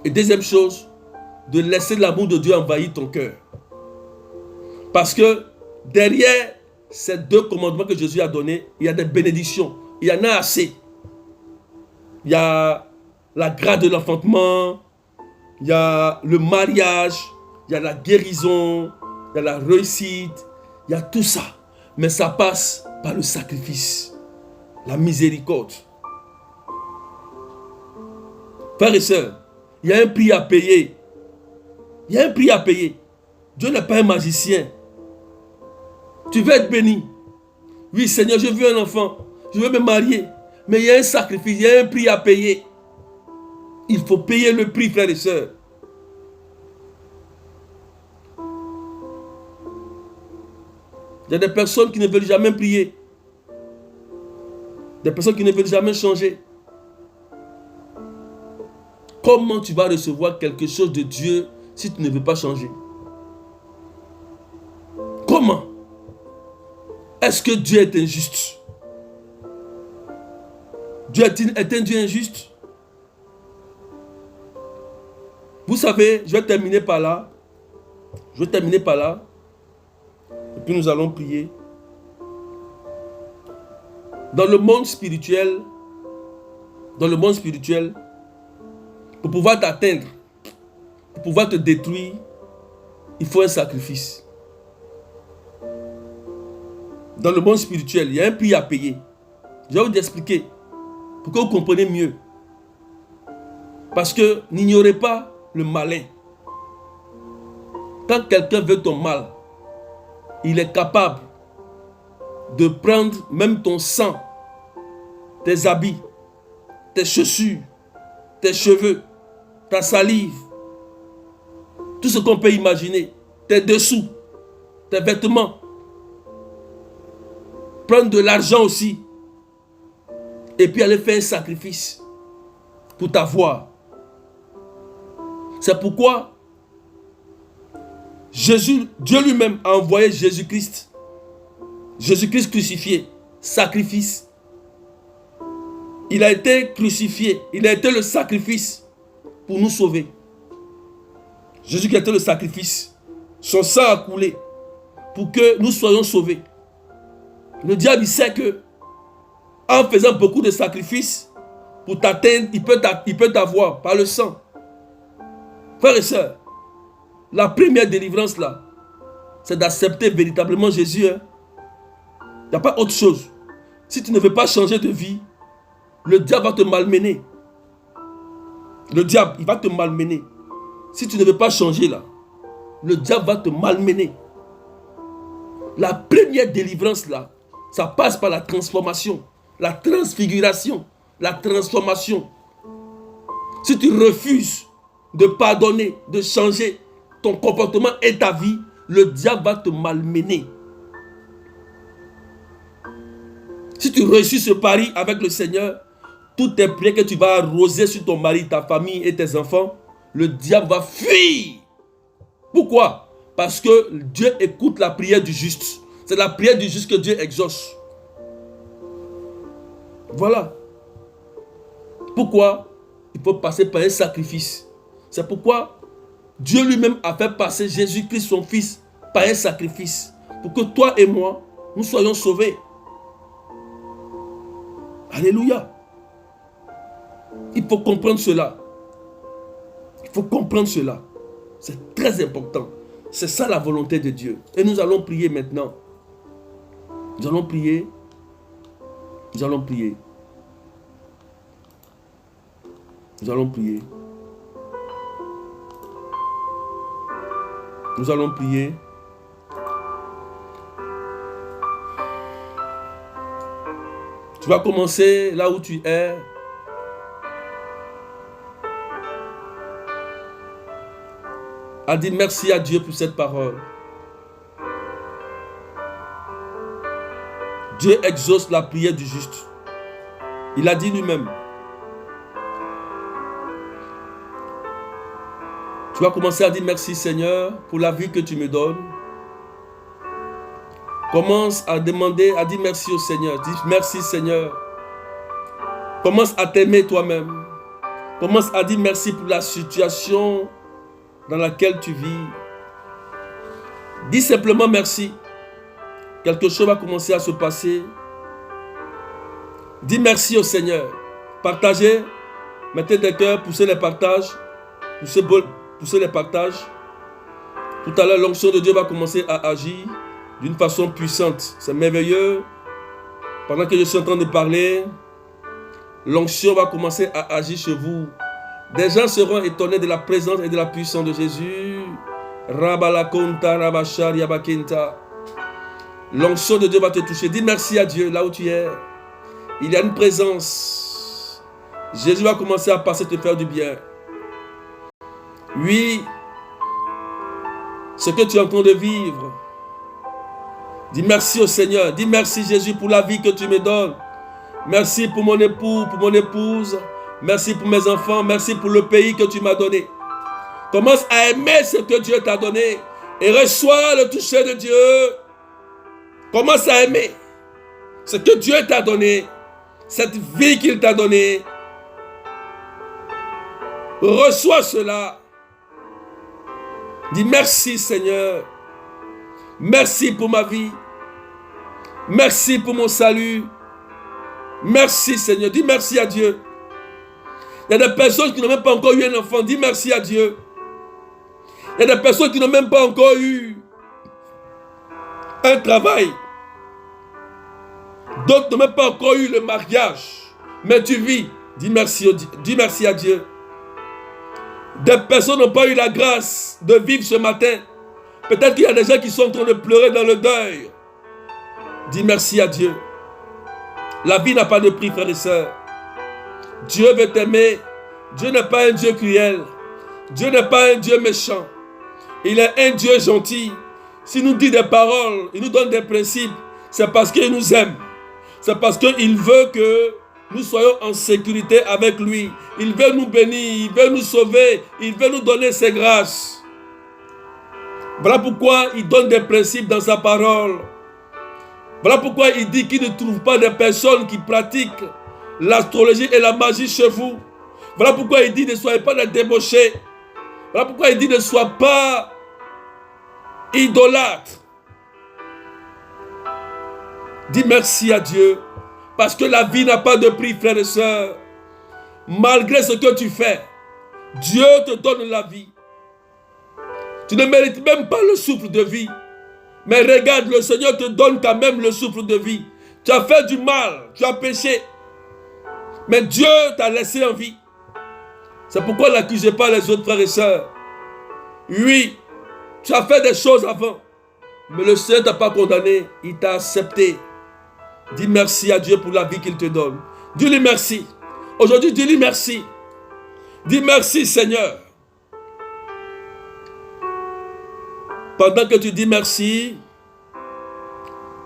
Et deuxième chose, de laisser l'amour de Dieu envahir ton cœur. Parce que derrière ces deux commandements que Jésus a donnés, il y a des bénédictions. Il y en a assez. Il y a la grâce de l'enfantement, il y a le mariage, il y a la guérison, il y a la réussite, il y a tout ça. Mais ça passe par le sacrifice, la miséricorde. Frères et sœurs, il y a un prix à payer. Il y a un prix à payer. Dieu n'est pas un magicien. Tu veux être béni. Oui, Seigneur, je veux un enfant. Je veux me marier. Mais il y a un sacrifice, il y a un prix à payer. Il faut payer le prix, frères et sœurs. Il y a des personnes qui ne veulent jamais prier. Des personnes qui ne veulent jamais changer. Comment tu vas recevoir quelque chose de Dieu si tu ne veux pas changer? Comment? Est-ce que Dieu est injuste? Dieu est un Dieu injuste? Vous savez, je vais terminer par là. Et puis nous allons prier. Dans le monde spirituel, pour pouvoir t'atteindre, pour pouvoir te détruire, il faut un sacrifice. Dans le monde spirituel, il y a un prix à payer. Je vais vous expliquer pour que vous compreniez mieux. Parce que n'ignorez pas le malin. Quand quelqu'un veut ton mal, il est capable de prendre même ton sang, tes habits, tes chaussures, tes cheveux, ta salive, tout ce qu'on peut imaginer, tes dessous, tes vêtements, prendre de l'argent aussi, et puis aller faire un sacrifice pour t'avoir. C'est pourquoi Dieu lui-même a envoyé Jésus-Christ. Jésus-Christ crucifié, sacrifice. Il a été crucifié, il a été le sacrifice pour nous sauver. Jésus qui a été le sacrifice, son sang a coulé pour que nous soyons sauvés. Le diable il sait que en faisant beaucoup de sacrifices pour t'atteindre, il peut t'avoir par le sang. Frères et sœurs, la première délivrance là, c'est d'accepter véritablement Jésus. Il n'y a pas autre chose. Si tu ne veux pas changer de vie, le diable va te malmener. Le diable, il va te malmener. Si tu ne veux pas changer là, le diable va te malmener. La première délivrance là, ça passe par la transformation, la transfiguration, la transformation. Si tu refuses de pardonner, de changer ton comportement et ta vie, le diable va te malmener. Si tu réussis ce pari avec le Seigneur, toutes tes prières que tu vas arroser sur ton mari, ta famille et tes enfants, le diable va fuir. Pourquoi? Parce que Dieu écoute la prière du juste. C'est la prière du juste que Dieu exauce. Voilà. Pourquoi? Il faut passer par un sacrifice. C'est pourquoi Dieu lui-même a fait passer Jésus-Christ, son Fils, par un sacrifice. Pour que toi et moi, nous soyons sauvés. Alléluia. Il faut comprendre cela. Il faut comprendre cela. C'est très important. C'est ça la volonté de Dieu. Et nous allons prier maintenant. Nous allons prier. Nous allons prier. Nous allons prier. Nous allons prier. Tu vas commencer là où tu es. À dire merci à Dieu pour cette parole. Dieu exauce la prière du juste. Il a dit lui-même. Tu vas commencer à dire merci Seigneur pour la vie que tu me donnes. Commence à demander, à dire merci au Seigneur. Dis merci Seigneur. Commence à t'aimer toi-même. Commence à dire merci pour la situation dans laquelle tu vis. Dis simplement merci. Quelque chose va commencer à se passer. Dis merci au Seigneur. Partagez. Mettez des cœurs, poussez les partages. Poussez les partages. Tout à l'heure, l'onction de Dieu va commencer à agir d'une façon puissante. C'est merveilleux. Pendant que je suis en train de parler, l'onction va commencer à agir chez vous. Des gens seront étonnés de la présence et de la puissance de Jésus. Rabalakonta, Rabashar, Yabakinta. L'onction de Dieu va te toucher. Dis merci à Dieu là où tu es. Il y a une présence. Jésus va commencer à passer te faire du bien. Oui, ce que tu es en train de vivre. Dis merci au Seigneur. Dis merci Jésus pour la vie que tu me donnes. Merci pour mon époux, pour mon épouse. Merci pour mes enfants. Merci pour le pays que tu m'as donné. Commence à aimer ce que Dieu t'a donné. Et reçois le toucher de Dieu. Commence à aimer ce que Dieu t'a donné. Cette vie qu'il t'a donnée. Reçois cela. Dis merci Seigneur. Merci pour ma vie. Merci pour mon salut. Merci Seigneur. Dis merci à Dieu. Il y a des personnes qui n'ont même pas encore eu un enfant. Dis merci à Dieu. Il y a des personnes qui n'ont même pas encore eu un travail. D'autres n'ont même pas encore eu le mariage. Mais tu vis. Dis merci à Dieu. Des personnes n'ont pas eu la grâce de vivre ce matin. Peut-être qu'il y a des gens qui sont en train de pleurer dans le deuil. Dis merci à Dieu. La vie n'a pas de prix, frères et sœurs. Dieu veut t'aimer. Dieu n'est pas un Dieu cruel. Dieu n'est pas un Dieu méchant. Il est un Dieu gentil. S'il nous dit des paroles, il nous donne des principes, c'est parce qu'il nous aime. C'est parce qu'il veut que nous soyons en sécurité avec lui. Il veut nous bénir, il veut nous sauver, il veut nous donner ses grâces. Voilà pourquoi il donne des principes dans sa parole. Voilà pourquoi il dit qu'il ne trouve pas des personnes qui pratiquent l'astrologie et la magie chez vous. Voilà pourquoi il dit ne soyez pas des débauchés. Voilà pourquoi il dit ne sois pas idolâtre. Dis merci à Dieu. Parce que la vie n'a pas de prix, frères et sœurs. Malgré ce que tu fais, Dieu te donne la vie. Tu ne mérites même pas le souffle de vie. Mais regarde, le Seigneur te donne quand même le souffle de vie. Tu as fait du mal, tu as péché. Mais Dieu t'a laissé en vie. C'est pourquoi n'accusez pas les autres frères et sœurs. Oui, tu as fait des choses avant. Mais le Seigneur ne t'a pas condamné. Il t'a accepté. Dis merci à Dieu pour la vie qu'il te donne. Dis-lui merci. Aujourd'hui, dis-lui merci. Dis merci Seigneur. Pendant que tu dis merci,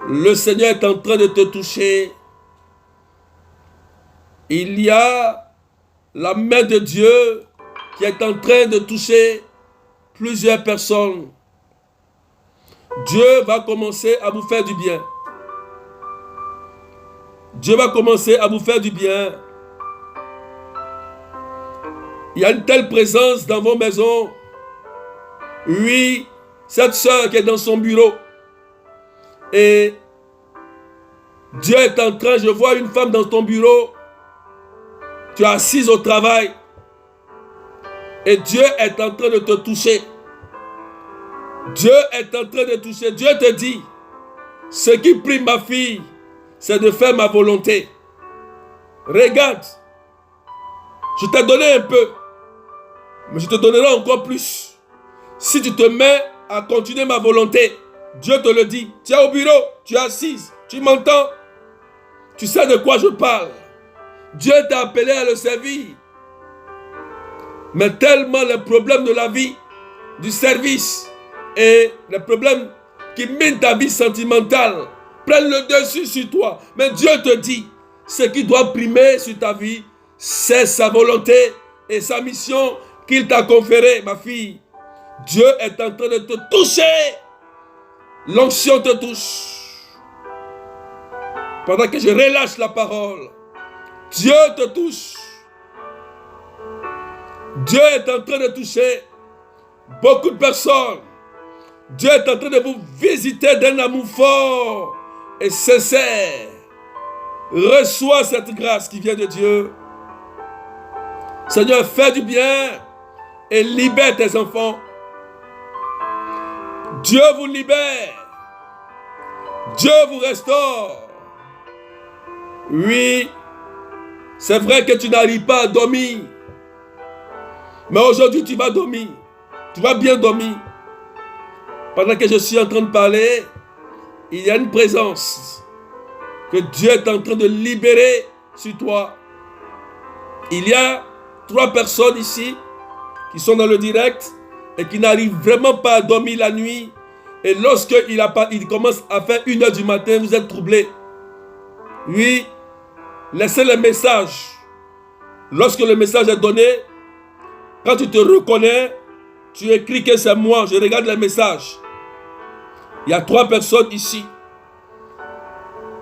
le Seigneur est en train de te toucher. Il y a la main de Dieu qui est en train de toucher plusieurs personnes, Dieu va commencer à vous faire du bien. Dieu va commencer à vous faire du bien. Il y a une telle présence dans vos maisons. Oui, cette soeur qui est dans son bureau. Et Dieu est en train, je vois une femme dans ton bureau. Tu es assise au travail. Et Dieu est en train de te toucher. Dieu est en train de toucher. Dieu te dit, ce qui prime ma fille, c'est de faire ma volonté. Regarde, je t'ai donné un peu, mais je te donnerai encore plus. Si tu te mets à continuer ma volonté, Dieu te le dit. Tu es au bureau, tu es assise, tu m'entends. Tu sais de quoi je parle. Dieu t'a appelé à le servir. Mais tellement les problèmes de la vie, du service et les problèmes qui minent ta vie sentimentale prennent le dessus sur toi. Mais Dieu te dit, ce qui doit primer sur ta vie, c'est sa volonté et sa mission qu'il t'a conférée, ma fille. Dieu est en train de te toucher. L'onction te touche. Pendant que je relâche la parole, Dieu te touche. Dieu est en train de toucher beaucoup de personnes. Dieu est en train de vous visiter d'un amour fort et sincère. Reçois cette grâce qui vient de Dieu. Seigneur, fais du bien et libère tes enfants. Dieu vous libère. Dieu vous restaure. Oui, c'est vrai que tu n'arrives pas à dormir. Mais aujourd'hui, tu vas dormir. Tu vas bien dormir. Pendant que je suis en train de parler, il y a une présence que Dieu est en train de libérer sur toi. Il y a 3 personnes ici qui sont dans le direct et qui n'arrivent vraiment pas à dormir la nuit. Et lorsqu'il commence à faire 1h du matin, vous êtes troublés. Oui, laissez le message. Lorsque le message est donné, quand tu te reconnais, tu écris que c'est moi, je regarde le message. Il y a 3 personnes ici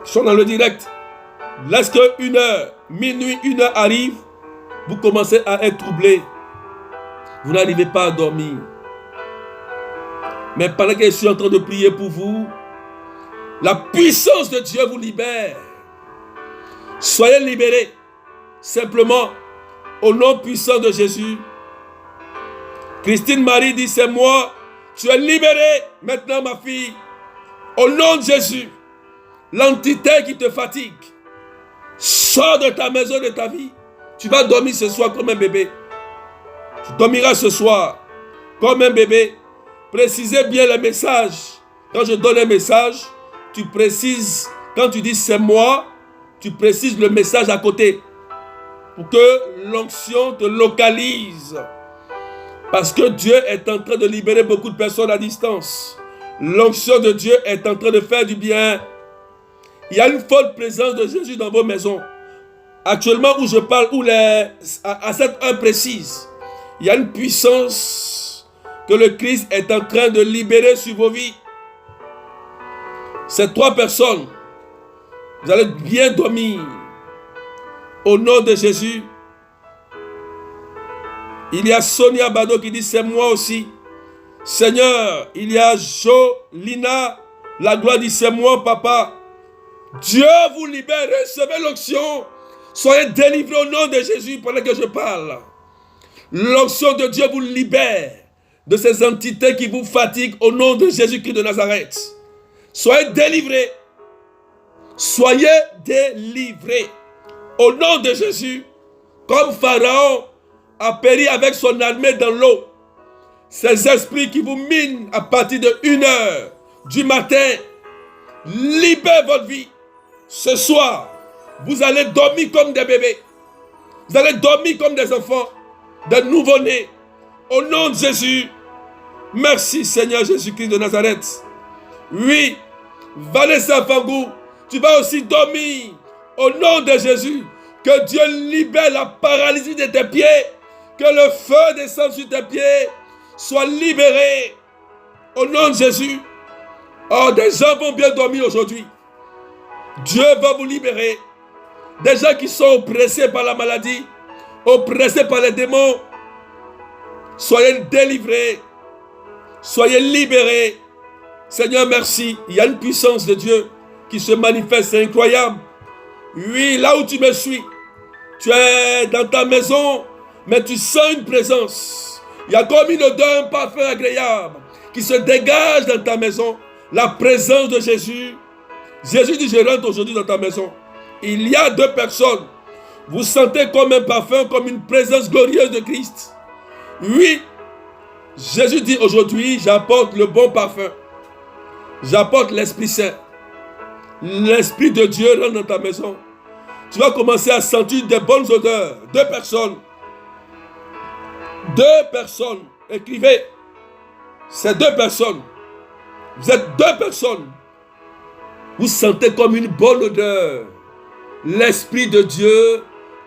qui sont dans le direct. Lorsque 1h, minuit, 1h arrive, vous commencez à être troublés. Vous n'arrivez pas à dormir. Mais pendant que je suis en train de prier pour vous, la puissance de Dieu vous libère. Soyez libérés. Simplement, au nom puissant de Jésus. Christine Marie dit, c'est moi. Tu es libérée maintenant, ma fille. Au nom de Jésus. L'entité qui te fatigue. Sors de ta maison, de ta vie. Tu vas dormir ce soir comme un bébé. Tu dormiras ce soir comme un bébé. Précisez bien le message. Quand je donne un message, tu précises, quand tu dis c'est moi, tu précises le message à côté. Pour que l'onction te localise. Parce que Dieu est en train de libérer beaucoup de personnes à distance. L'onction de Dieu est en train de faire du bien. Il y a une forte présence de Jésus dans vos maisons. Actuellement où je parle, à cette heure précise, il y a une puissance que le Christ est en train de libérer sur vos vies. Ces 3 personnes, vous allez bien dormir. Au nom de Jésus. Il y a Sonia Bado qui dit c'est moi aussi. Seigneur, il y a Jolina. La gloire dit c'est moi papa. Dieu vous libère, recevez l'onction. Soyez délivrés au nom de Jésus pendant que je parle. L'onction de Dieu vous libère de ces entités qui vous fatiguent au nom de Jésus-Christ de Nazareth. Soyez délivrés. Soyez délivrés. Au nom de Jésus, comme Pharaon a péri avec son armée dans l'eau, ces esprits qui vous minent à partir de 1h du matin, libérez votre vie. Ce soir, vous allez dormir comme des bébés. Vous allez dormir comme des enfants, des nouveau-nés. Au nom de Jésus, merci Seigneur Jésus-Christ de Nazareth. Oui, Vanessa Fangou, tu vas aussi dormir. Au nom de Jésus, que Dieu libère la paralysie de tes pieds. Que le feu descende sur tes pieds. soient libérés. Au nom de Jésus. Oh, des gens vont bien dormir aujourd'hui. Dieu va vous libérer. Des gens qui sont oppressés par la maladie, oppressés par les démons, soyez délivrés. Soyez libérés. Seigneur, merci. Il y a une puissance de Dieu qui se manifeste, c'est incroyable. Oui, là où tu me suis, tu es dans ta maison, mais tu sens une présence. Il y a comme une odeur, un parfum agréable qui se dégage dans ta maison. La présence de Jésus. Jésus dit, je rentre aujourd'hui dans ta maison. Il y a deux personnes. Vous sentez comme un parfum, comme une présence glorieuse de Christ. Oui, Jésus dit aujourd'hui, j'apporte le bon parfum. J'apporte l'Esprit Saint. L'Esprit de Dieu rentre dans ta maison. Tu vas commencer à sentir des bonnes odeurs. Deux personnes. Deux personnes. Écrivez. C'est deux personnes. Vous êtes deux personnes. Vous sentez comme une bonne odeur. L'Esprit de Dieu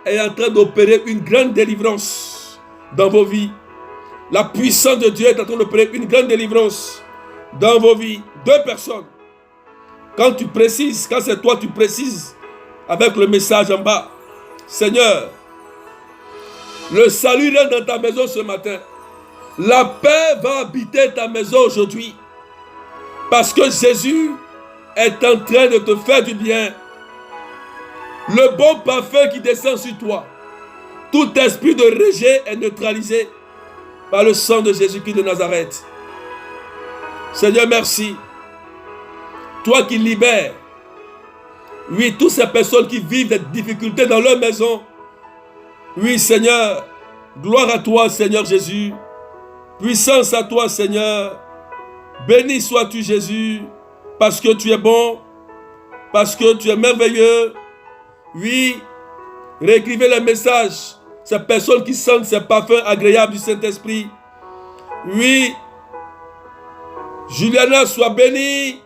est en train d'opérer une grande délivrance dans vos vies. La puissance de Dieu est en train d'opérer une grande délivrance dans vos vies. Deux personnes. Quand tu précises, quand c'est toi, tu précises avec le message en bas. Seigneur, le salut rentre dans ta maison ce matin. La paix va habiter ta maison aujourd'hui. Parce que Jésus est en train de te faire du bien. Le bon parfum qui descend sur toi. Tout esprit de rejet est neutralisé par le sang de Jésus-Christ de Nazareth. Seigneur, merci. Toi qui libères. Oui, toutes ces personnes qui vivent des difficultés dans leur maison. Oui, Seigneur. Gloire à toi, Seigneur Jésus. Puissance à toi, Seigneur. Béni sois-tu, Jésus, parce que tu es bon, parce que tu es merveilleux. Oui, réécrivez le message. Ces personnes qui sentent ces parfums agréables du Saint-Esprit. Oui, Juliana, sois bénie.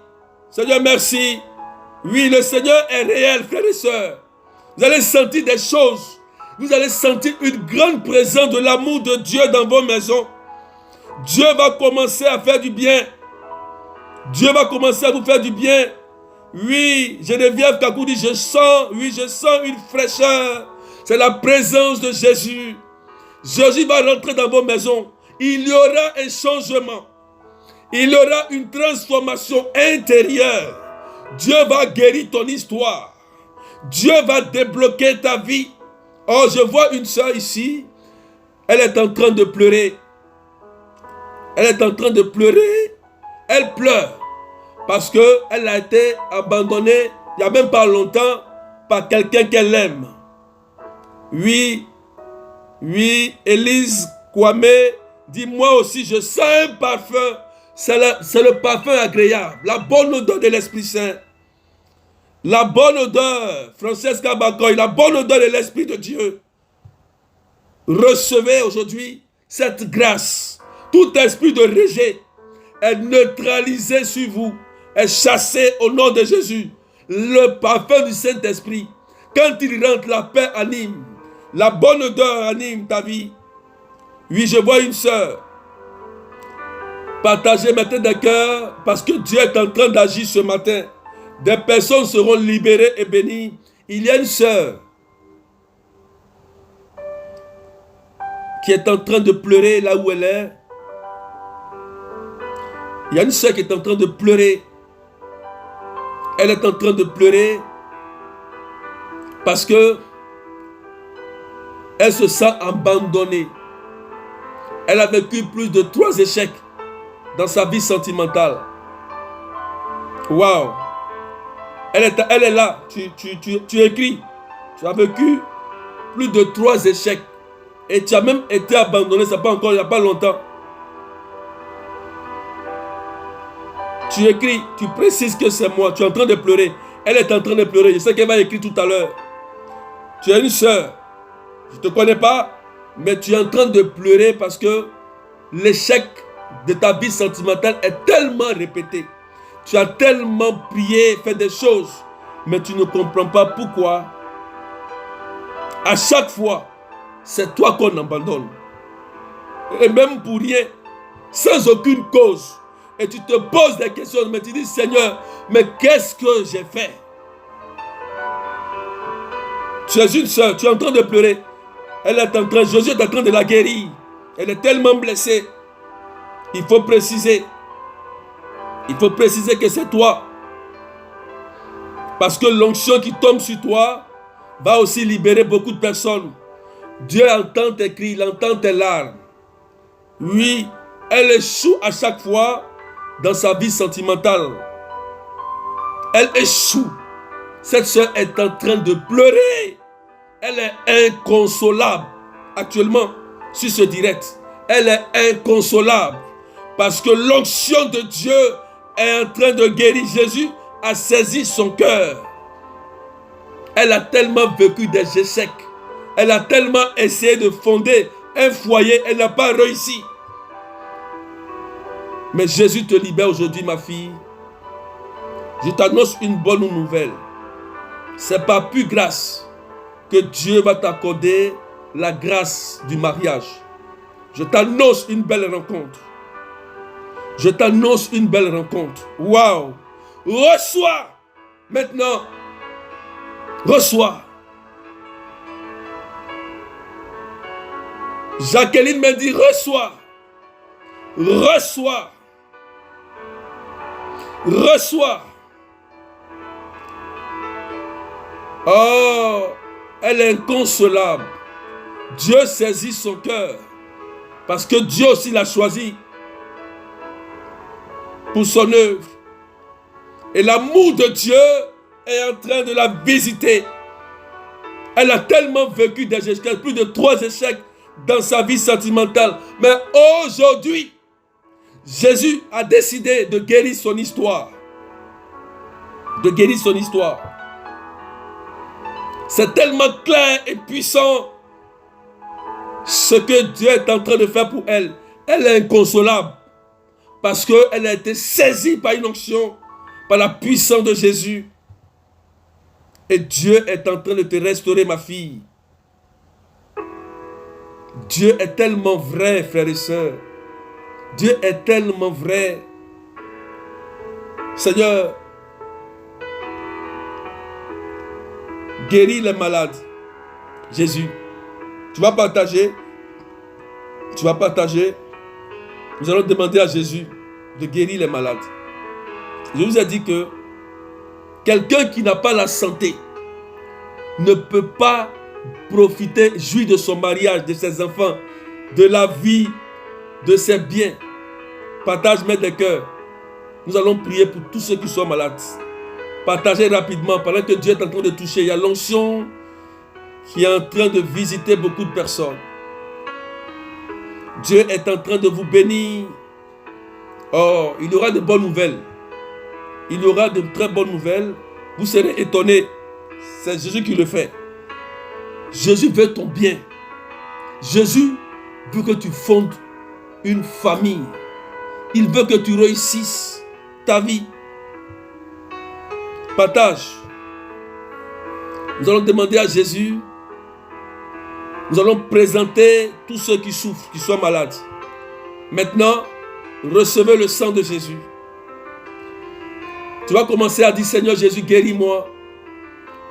Seigneur, merci. Oui, le Seigneur est réel, frères et sœurs. Vous allez sentir des choses. Vous allez sentir une grande présence de l'amour de Dieu dans vos maisons. Dieu va commencer à faire du bien. Dieu va commencer à vous faire du bien. Oui, Geneviève Kakou dit, je sens une fraîcheur. C'est la présence de Jésus. Jésus va rentrer dans vos maisons. Il y aura un changement. Il y aura une transformation intérieure. Dieu va guérir ton histoire. Dieu va débloquer ta vie. Oh, je vois une soeur ici. Elle est en train de pleurer. Elle est en train de pleurer. Elle pleure. Parce qu'elle a été abandonnée, il n'y a même pas longtemps, par quelqu'un qu'elle aime. Oui, Élise Kwame dit, moi aussi je sens un parfum. C'est le parfum agréable, la bonne odeur de l'Esprit Saint. La bonne odeur, Francesca Bakoy, la bonne odeur de l'Esprit de Dieu. Recevez aujourd'hui cette grâce. Tout esprit de rejet est neutralisé sur vous, est chassé au nom de Jésus. Le parfum du Saint-Esprit, quand il rentre, la paix anime. La bonne odeur anime ta vie. Oui, je vois une sœur. Partagez maintenant des cœurs parce que Dieu est en train d'agir ce matin. Des personnes seront libérées et bénies. Il y a une sœur qui est en train de pleurer là où elle est. Il y a une sœur qui est en train de pleurer. Elle est en train de pleurer parce que elle se sent abandonnée. Elle a vécu plus de 3 échecs dans sa vie sentimentale. Waouh! Elle est là. Tu écris. Tu as vécu plus de 3 échecs. Et tu as même été abandonné. Ça pas encore, il n'y a pas longtemps. Tu écris. Tu précises que c'est moi. Tu es en train de pleurer. Elle est en train de pleurer. Je sais qu'elle va écrire tout à l'heure. Tu es une sœur. Je ne te connais pas. Mais tu es en train de pleurer parce que l'échec de ta vie sentimentale est tellement répété. Tu as tellement prié, fait des choses, mais tu ne comprends pas pourquoi. À chaque fois, c'est toi qu'on abandonne. Et même pour rien, sans aucune cause. Et tu te poses des questions, mais tu dis, Seigneur, mais qu'est-ce que j'ai fait? Tu es une soeur, tu es en train de pleurer. Jésus est en train de la guérir. Elle est tellement blessée. Il faut préciser que c'est toi. Parce que l'onction qui tombe sur toi va aussi libérer beaucoup de personnes. Dieu entend tes cris, il entend tes larmes. Oui, elle échoue à chaque fois dans sa vie sentimentale. Elle échoue. Cette soeur est en train de pleurer. Elle est inconsolable actuellement sur ce direct. Elle est inconsolable parce que l'onction de Dieu est en train de guérir. Jésus a saisi son cœur. Elle a tellement vécu des échecs. Elle a tellement essayé de fonder un foyer. Elle n'a pas réussi. Mais Jésus te libère aujourd'hui, ma fille. Je t'annonce une bonne nouvelle. C'est par pure grâce que Dieu va t'accorder la grâce du mariage. Je t'annonce une belle rencontre. Je t'annonce une belle rencontre. Waouh! Reçois maintenant. Reçois. Jacqueline me dit reçois. Reçois. Reçois. Oh, elle est inconsolable. Dieu saisit son cœur. Parce que Dieu aussi l'a choisi pour son œuvre. Et l'amour de Dieu est en train de la visiter. Elle a tellement vécu des échecs, plus de 3 échecs dans sa vie sentimentale. Mais aujourd'hui, Jésus a décidé de guérir son histoire. De guérir son histoire. C'est tellement clair et puissant ce que Dieu est en train de faire pour elle. Elle est inconsolable parce qu'elle a été saisie par une onction, par la puissance de Jésus. Et Dieu est en train de te restaurer, ma fille. Dieu est tellement vrai, frères et sœurs. Dieu est tellement vrai. Seigneur, guéris les malades. Jésus, tu vas partager. Tu vas partager. Nous allons demander à Jésus de guérir les malades. Je vous ai dit que quelqu'un qui n'a pas la santé ne peut pas profiter, jouir de son mariage, de ses enfants, de la vie, de ses biens. Partage, mets des cœurs. Nous allons prier pour tous ceux qui sont malades. Partagez rapidement pendant que Dieu est en train de toucher. Il y a l'onction qui est en train de visiter beaucoup de personnes. Dieu est en train de vous bénir. Oh, il y aura de bonnes nouvelles. Il y aura de très bonnes nouvelles. Vous serez étonnés. C'est Jésus qui le fait. Jésus veut ton bien. Jésus veut que tu fondes une famille. Il veut que tu réussisses ta vie. Partage. Nous allons demander à Jésus. Nous allons présenter tous ceux qui souffrent, qui sont malades. Maintenant, recevez le sang de Jésus. Tu vas commencer à dire, Seigneur Jésus, guéris-moi.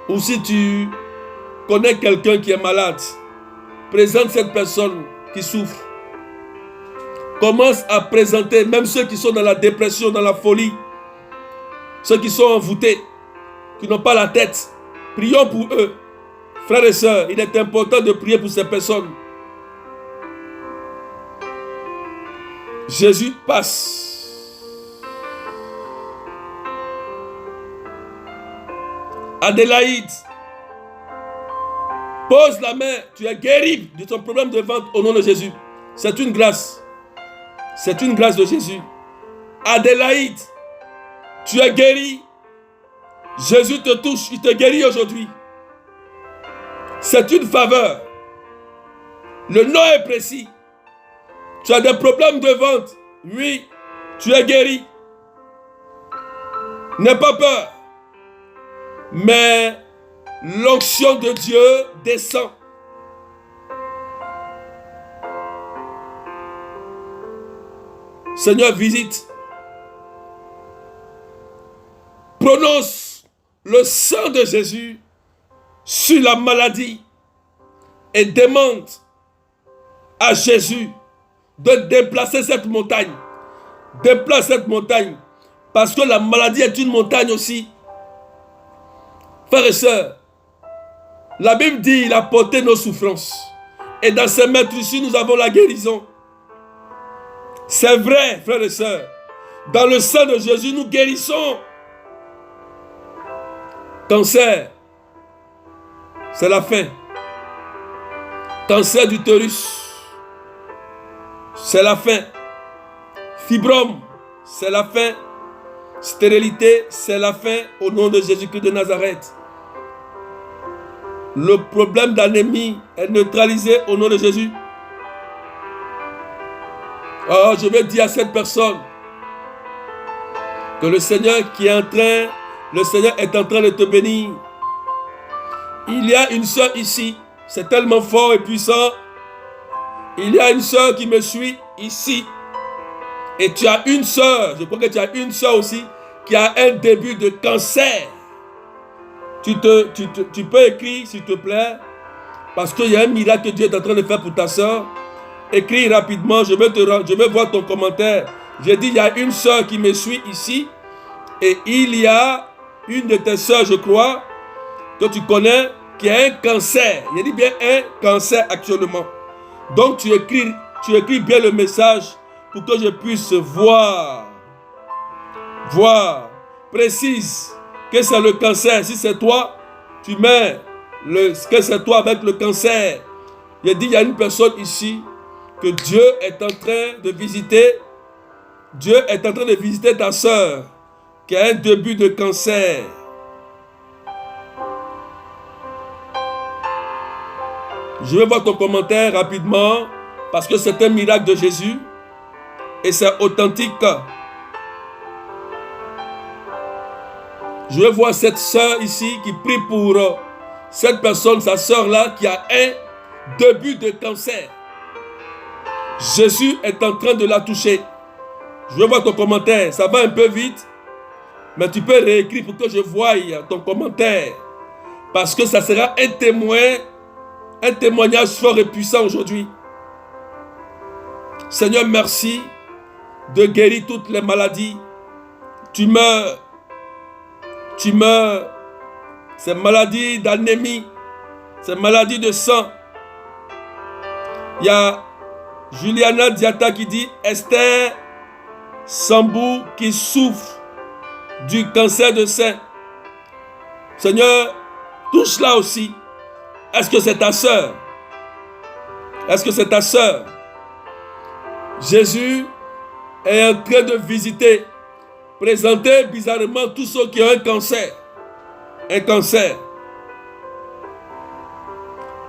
Ou si tu connais quelqu'un qui est malade, présente cette personne qui souffre. Commence à présenter même ceux qui sont dans la dépression, dans la folie. Ceux qui sont envoûtés, qui n'ont pas la tête. Prions pour eux. Frères et sœurs, il est important de prier pour ces personnes. Jésus passe. Adélaïde, pose la main. Tu es guéri de ton problème de ventre au nom de Jésus. C'est une grâce. C'est une grâce de Jésus. Adélaïde, tu es guéri. Jésus te touche, il te guérit aujourd'hui. C'est une faveur. Le nom est précis. Tu as des problèmes de ventre. Oui, tu es guéri. N'aie pas peur. Mais l'onction de Dieu descend. Seigneur, visite. Prononce le sang de Jésus sur la maladie et demande à Jésus de déplacer cette montagne. Déplace cette montagne. Parce que la maladie est une montagne aussi. Frères et sœurs, la Bible dit il a porté nos souffrances. Et dans ses meurtrissures, nous avons la guérison. C'est vrai, frères et sœurs. Dans le sang de Jésus, nous guérissons. Cancer, c'est la fin. Cancer d'utérus, c'est la fin. Fibrome, c'est la fin. Stérilité, c'est la fin au nom de Jésus-Christ de Nazareth. Le problème d'anémie est neutralisé au nom de Jésus. Oh, je vais dire à cette personne que le Seigneur est en train de te bénir. Il y a une soeur ici, c'est tellement fort et puissant. Il y a une soeur qui me suit ici. Et tu as une soeur, je crois que tu as une soeur aussi, qui a un début de cancer. Tu peux écrire, s'il te plaît, parce qu'il y a un miracle que Dieu est en train de faire pour ta soeur. Écris rapidement, je vais voir ton commentaire. J'ai dit, il y a une soeur qui me suit ici, et il y a une de tes soeurs, je crois, que tu connais, qui a un cancer. Il dit bien un cancer actuellement. Donc tu écris bien le message pour que je puisse voir. Précise que c'est le cancer. Si c'est toi, tu mets que c'est toi avec le cancer. Il dit, il y a une personne ici que Dieu est en train de visiter. Dieu est en train de visiter ta soeur qui a un début de cancer. Je vais voir ton commentaire rapidement parce que c'est un miracle de Jésus et c'est authentique. Je vais voir cette soeur ici qui prie pour cette personne, sa soeur là, qui a un début de cancer. Jésus est en train de la toucher. Je vais voir ton commentaire. Ça va un peu vite, mais tu peux réécrire pour que je voie ton commentaire. Parce que ça sera un témoignage fort et puissant aujourd'hui. Seigneur, merci de guérir toutes les maladies. Tumeurs, ces maladies d'anémie, ces maladies de sang. Il y a Juliana Diata qui dit Esther Sambou qui souffre du cancer de sein. Seigneur, touche-la aussi. Est-ce que c'est ta sœur? Est-ce que c'est ta sœur? Jésus est en train de visiter, présenter bizarrement tous ceux qui ont un cancer. Un cancer.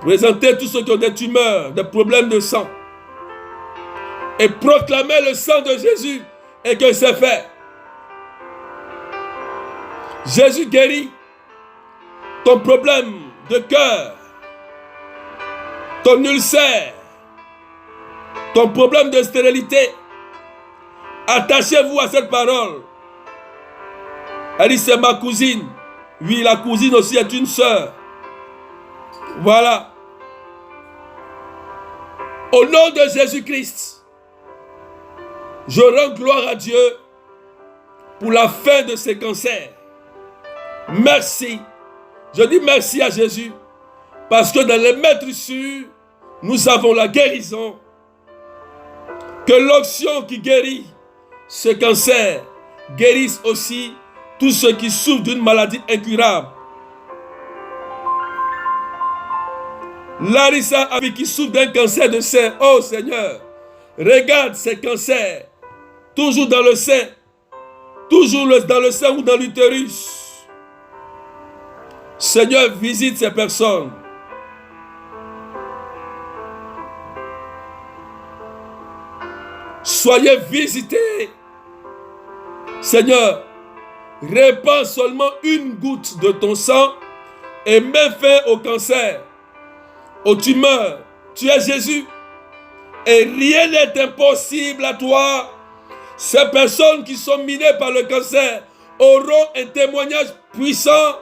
Présenter tous ceux qui ont des tumeurs, des problèmes de sang. Et proclamer le sang de Jésus et que c'est fait. Jésus guérit ton problème de cœur, ton ulcère, ton problème de stérilité. Attachez-vous à cette parole. Elle dit, c'est ma cousine. Oui, la cousine aussi est une sœur. Voilà. Au nom de Jésus-Christ, je rends gloire à Dieu pour la fin de ces cancers. Merci. Je dis merci à Jésus parce que dans les meurtrissures, nous avons la guérison. Que l'onction qui guérit ce cancer guérisse aussi tous ceux qui souffrent d'une maladie incurable. Larissa Abi qui souffre d'un cancer de sein. Oh Seigneur, regarde ces cancers. Toujours dans le sein. Toujours dans le sein ou dans l'utérus. Seigneur, visite ces personnes. Soyez visités. Seigneur, répands seulement une goutte de ton sang et mets fin au cancer, aux tumeurs. Tu es Jésus et rien n'est impossible à toi. Ces personnes qui sont minées par le cancer auront un témoignage puissant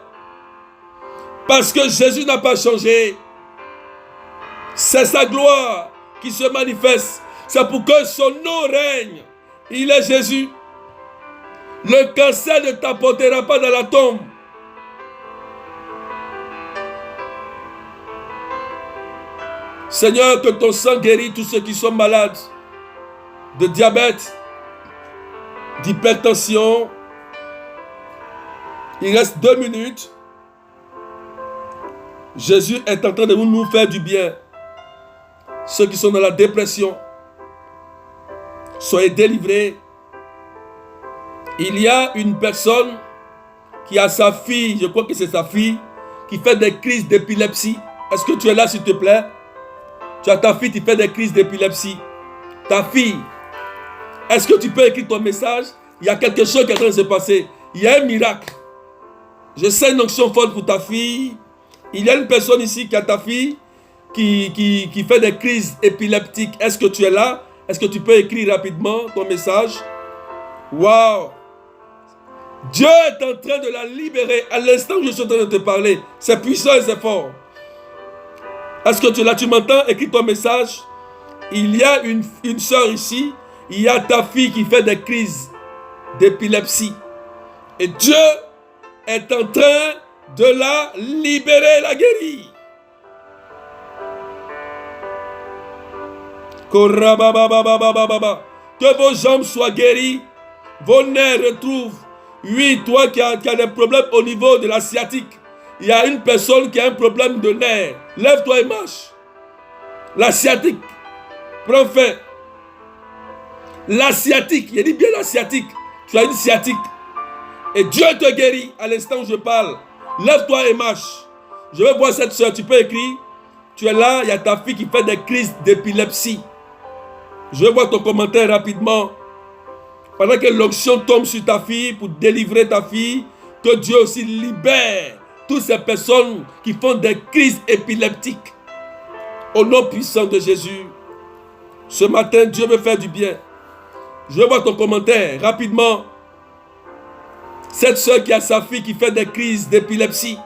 parce que Jésus n'a pas changé. C'est sa gloire qui se manifeste. C'est pour que son nom règne. Il est Jésus. Le cancer ne t'apportera pas dans la tombe. Seigneur, que ton sang guérisse tous ceux qui sont malades de diabète, d'hypertension. Il reste 2 minutes. Jésus est en train de nous faire du bien. Ceux qui sont dans la dépression, soyez délivrés. Il y a une personne qui a sa fille, je crois que c'est sa fille, qui fait des crises d'épilepsie. Est-ce que tu es là, s'il te plaît? Tu as ta fille qui fait des crises d'épilepsie. Ta fille, est-ce que tu peux écrire ton message? Il y a quelque chose qui est en train de se passer. Il y a un miracle. Je sais une onction forte pour ta fille. Il y a une personne ici qui a ta fille qui fait des crises épileptiques. Est-ce que tu es là? Est-ce que tu peux écrire rapidement ton message? Waouh! Dieu est en train de la libérer à l'instant où je suis en train de te parler. C'est puissant et c'est fort. Est-ce que tu es là? Tu m'entends? Écris ton message. Il y a une soeur ici. Il y a ta fille qui fait des crises d'épilepsie. Et Dieu est en train de la libérer, la guérir. Que vos jambes soient guéries. Vos nerfs retrouvent. Oui, toi qui as des problèmes au niveau de la sciatique. Il y a une personne qui a un problème de nerfs. Lève-toi et marche. La sciatique. Prends fin. La sciatique. Il dit bien la sciatique. Tu as une sciatique. Et Dieu te guérit à l'instant où je parle. Lève-toi et marche. Je veux voir cette soeur. Tu peux écrire. Tu es là. Il y a ta fille qui fait des crises d'épilepsie. Je veux voir ton commentaire rapidement. Pendant que l'onction tombe sur ta fille pour délivrer ta fille, que Dieu aussi libère toutes ces personnes qui font des crises épileptiques. Au nom puissant de Jésus. Ce matin, Dieu veut faire du bien. Je veux voir ton commentaire rapidement. Cette soeur qui a sa fille qui fait des crises d'épilepsie.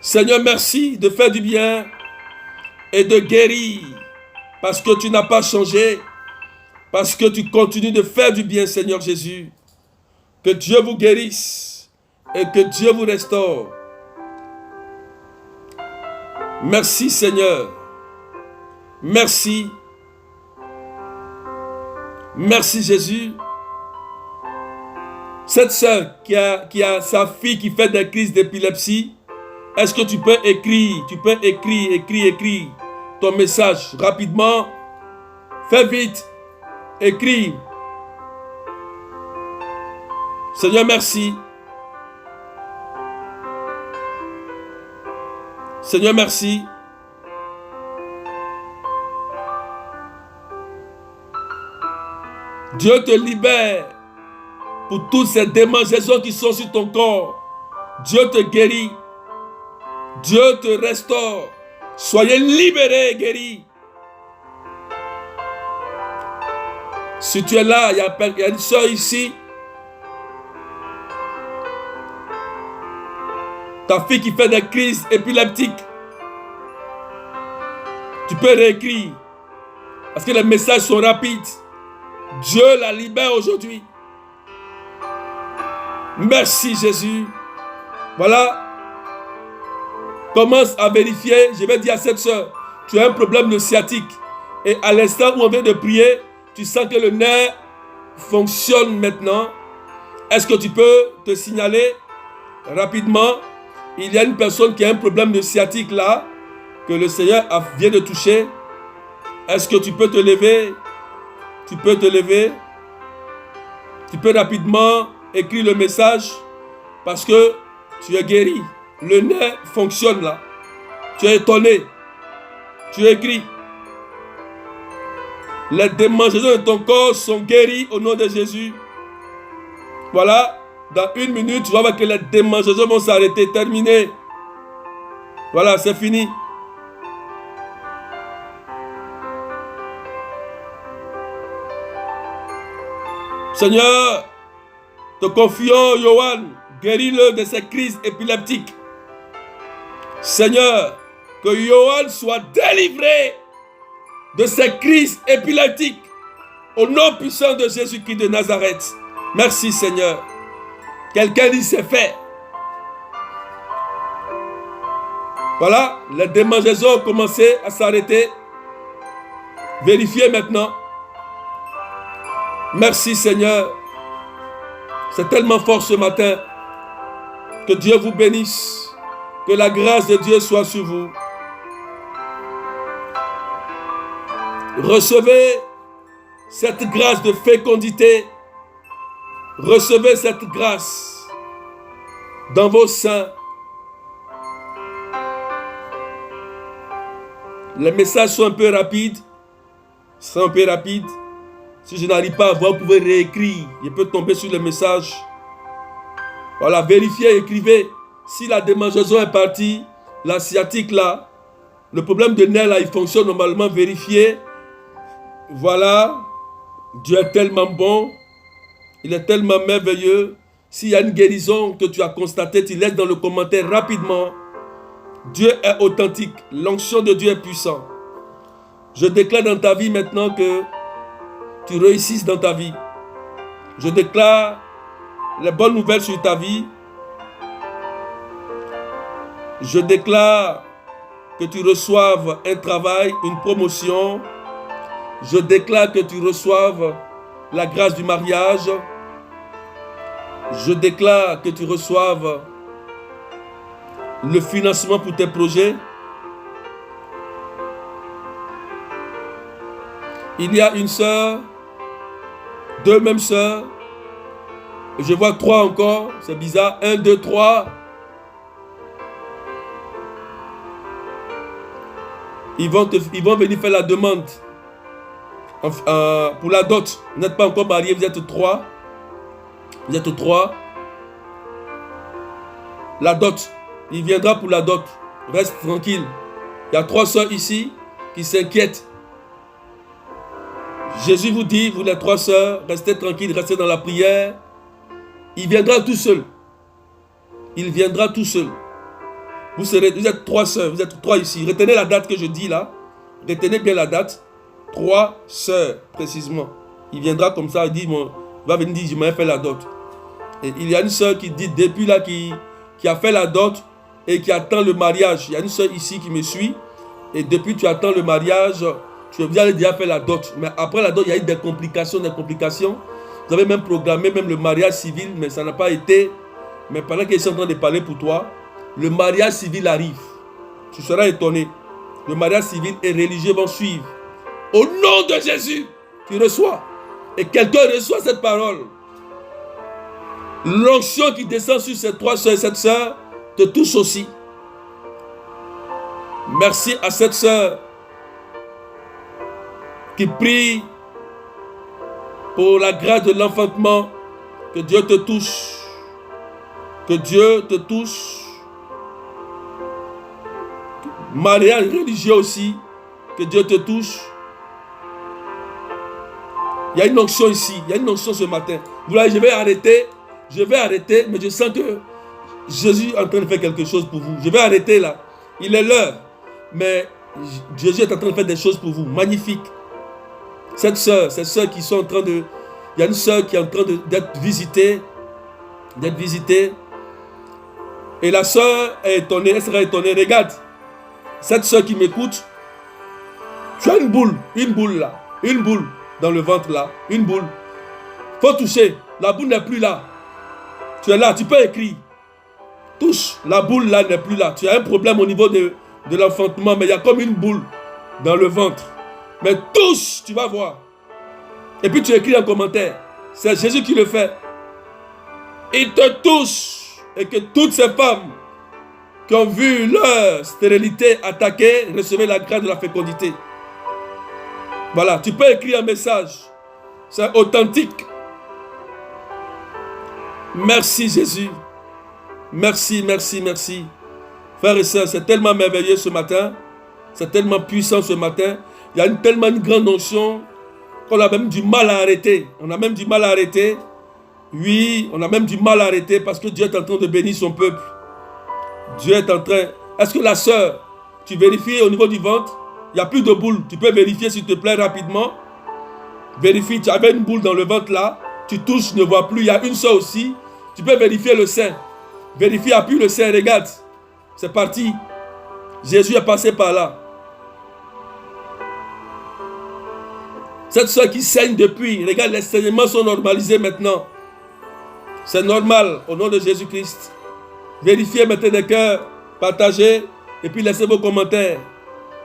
Seigneur, merci de faire du bien et de guérir. Parce que tu n'as pas changé. Parce que tu continues de faire du bien, Seigneur Jésus. Que Dieu vous guérisse et que Dieu vous restaure. Merci, Seigneur. Merci. Merci, Jésus. Cette sœur qui a sa fille qui fait des crises d'épilepsie, est-ce que tu peux écrire? Tu peux écrire ton message rapidement. Fais vite. Écris. Seigneur, merci. Seigneur, merci. Dieu te libère pour toutes ces démangeaisons qui sont sur ton corps. Dieu te guérit. Dieu te restaure. Soyez libérés et guéris. Si tu es là, il y a une soeur ici. Ta fille qui fait des crises épileptiques. Tu peux réécrire. Parce que les messages sont rapides. Dieu la libère aujourd'hui. Merci Jésus. Voilà. Commence à vérifier. Je vais dire à cette soeur, tu as un problème de sciatique. Et à l'instant où on vient de prier, tu sens que le nerf fonctionne maintenant. Est-ce que tu peux te signaler rapidement? Il y a une personne qui a un problème de sciatique là, que le Seigneur vient de toucher. Est-ce que tu peux te lever? Tu peux te lever. Tu peux rapidement écrire le message parce que tu es guéri. Le nerf fonctionne là. Tu es étonné. Tu écris. Les démangeaisons de ton corps sont guéries au nom de Jésus. Voilà. Dans 1 minute, tu vas voir que les démangeaisons vont s'arrêter. Terminé. Voilà, c'est fini. Seigneur, te confions Johan, guéris-le de ses crises épileptiques. Seigneur, que Johan soit délivré de ses crises épileptiques. Au nom puissant de Jésus-Christ de Nazareth. Merci Seigneur. Quelqu'un dit c'est fait. Voilà, les démangeaisons ont commencé à s'arrêter. Vérifiez maintenant. Merci Seigneur. C'est tellement fort ce matin. Que Dieu vous bénisse. Que la grâce de Dieu soit sur vous. Recevez cette grâce de fécondité. Recevez cette grâce dans vos seins. Les messages sont un peu rapides. Si je n'arrive pas à voir, vous pouvez réécrire. Je peux tomber sur le message. Voilà, vérifiez, écrivez. Si la démangeaison est partie, la sciatique là, le problème de nerf là, il fonctionne normalement, vérifiez. Voilà, Dieu est tellement bon, il est tellement merveilleux. S'il y a une guérison que tu as constatée, tu laisses dans le commentaire rapidement. Dieu est authentique, l'onction de Dieu est puissante. Je déclare dans ta vie maintenant que tu réussisses dans ta vie. Je déclare les bonnes nouvelles sur ta vie. Je déclare que tu reçoives un travail, une promotion. Je déclare que tu reçoives la grâce du mariage. Je déclare que tu reçoives le financement pour tes projets. Il y a une sœur, deux mêmes sœurs. Je vois trois encore, c'est bizarre. 1, 2, 3. Ils vont venir faire la demande pour la dot. Vous n'êtes pas encore mariés, vous êtes trois. Vous êtes trois. La dot. Il viendra pour la dot. Reste tranquille. Il y a 3 sœurs ici qui s'inquiètent. Jésus vous dit, vous les 3 sœurs, restez tranquilles, restez dans la prière. Il viendra tout seul. Il viendra tout seul. Vous êtes 3 sœurs, vous êtes 3 ici. Retenez la date que je dis là. Retenez bien la date. 3 sœurs, précisément. Il viendra comme ça, il dit, va venir dire, je m'ai fait la dot. Et il y a une sœur qui dit, depuis là, qui a fait la dot et qui attend le mariage. Il y a une sœur ici qui me suit. Et depuis tu attends le mariage, tu as déjà fait la dot. Mais après la dot, il y a eu des complications. Vous avez même programmé même le mariage civil, mais ça n'a pas été. Mais pendant qu'ils sont en train de parler pour toi, le mariage civil arrive. Tu seras étonné. Le mariage civil et religieux vont suivre. Au nom de Jésus, tu reçois. Et quelqu'un reçoit cette parole. L'onction qui descend sur ces 3 soeurs et cette sœur te touche aussi. Merci à cette sœur qui prie pour la grâce de l'enfantement. Que Dieu te touche. Que Dieu te touche. Mariage religieux aussi. Que Dieu te touche. Il y a une onction ici. Il y a une onction ce matin. Vous voyez, je vais arrêter, mais je sens que Jésus est en train de faire quelque chose pour vous. Je vais arrêter là. Il est l'heure. Mais Jésus est en train de faire des choses pour vous. Magnifique. Ces sœurs qui sont en train de... Il y a une sœur qui est en train d'être visitée. Et la sœur est étonnée. Elle sera étonnée. Regarde. Cette sœur qui m'écoute. Tu as une boule là. Une boule dans le ventre là. Une boule. Faut toucher. La boule n'est plus là. Tu es là. Tu peux écrire. Touche. La boule là n'est plus là. Tu as un problème au niveau de l'enfantement. Mais il y a comme une boule dans le ventre. Mais touche. Tu vas voir. Et puis tu écris en commentaire. C'est Jésus qui le fait. Il te touche. Et que toutes ces femmes qui ont vu leur stérilité attaquée, recevaient la grâce de la fécondité. Voilà, tu peux écrire un message. C'est authentique. Merci Jésus. Merci, merci, merci. Frères et sœurs, c'est tellement merveilleux ce matin. C'est tellement puissant ce matin. Il y a tellement une grande onction. qu'on a même du mal à arrêter. On a même du mal à arrêter. Oui, on a même du mal à arrêter parce que Dieu est en train de bénir son peuple. Dieu est en train... Est-ce que la sœur, tu vérifies au niveau du ventre? Il n'y a plus de boule. Tu peux vérifier s'il te plaît rapidement. Vérifie, tu avais une boule dans le ventre là. Tu touches, tu ne vois plus. Il y a une seule aussi. Tu peux vérifier le sein. Vérifie, appuie le sein, regarde. C'est parti. Jésus est passé par là. Cette soeur qui saigne depuis, regarde, les saignements sont normalisés maintenant. C'est normal, au nom de Jésus-Christ. Vérifiez, mettez des cœurs, partagez, et puis laissez vos commentaires.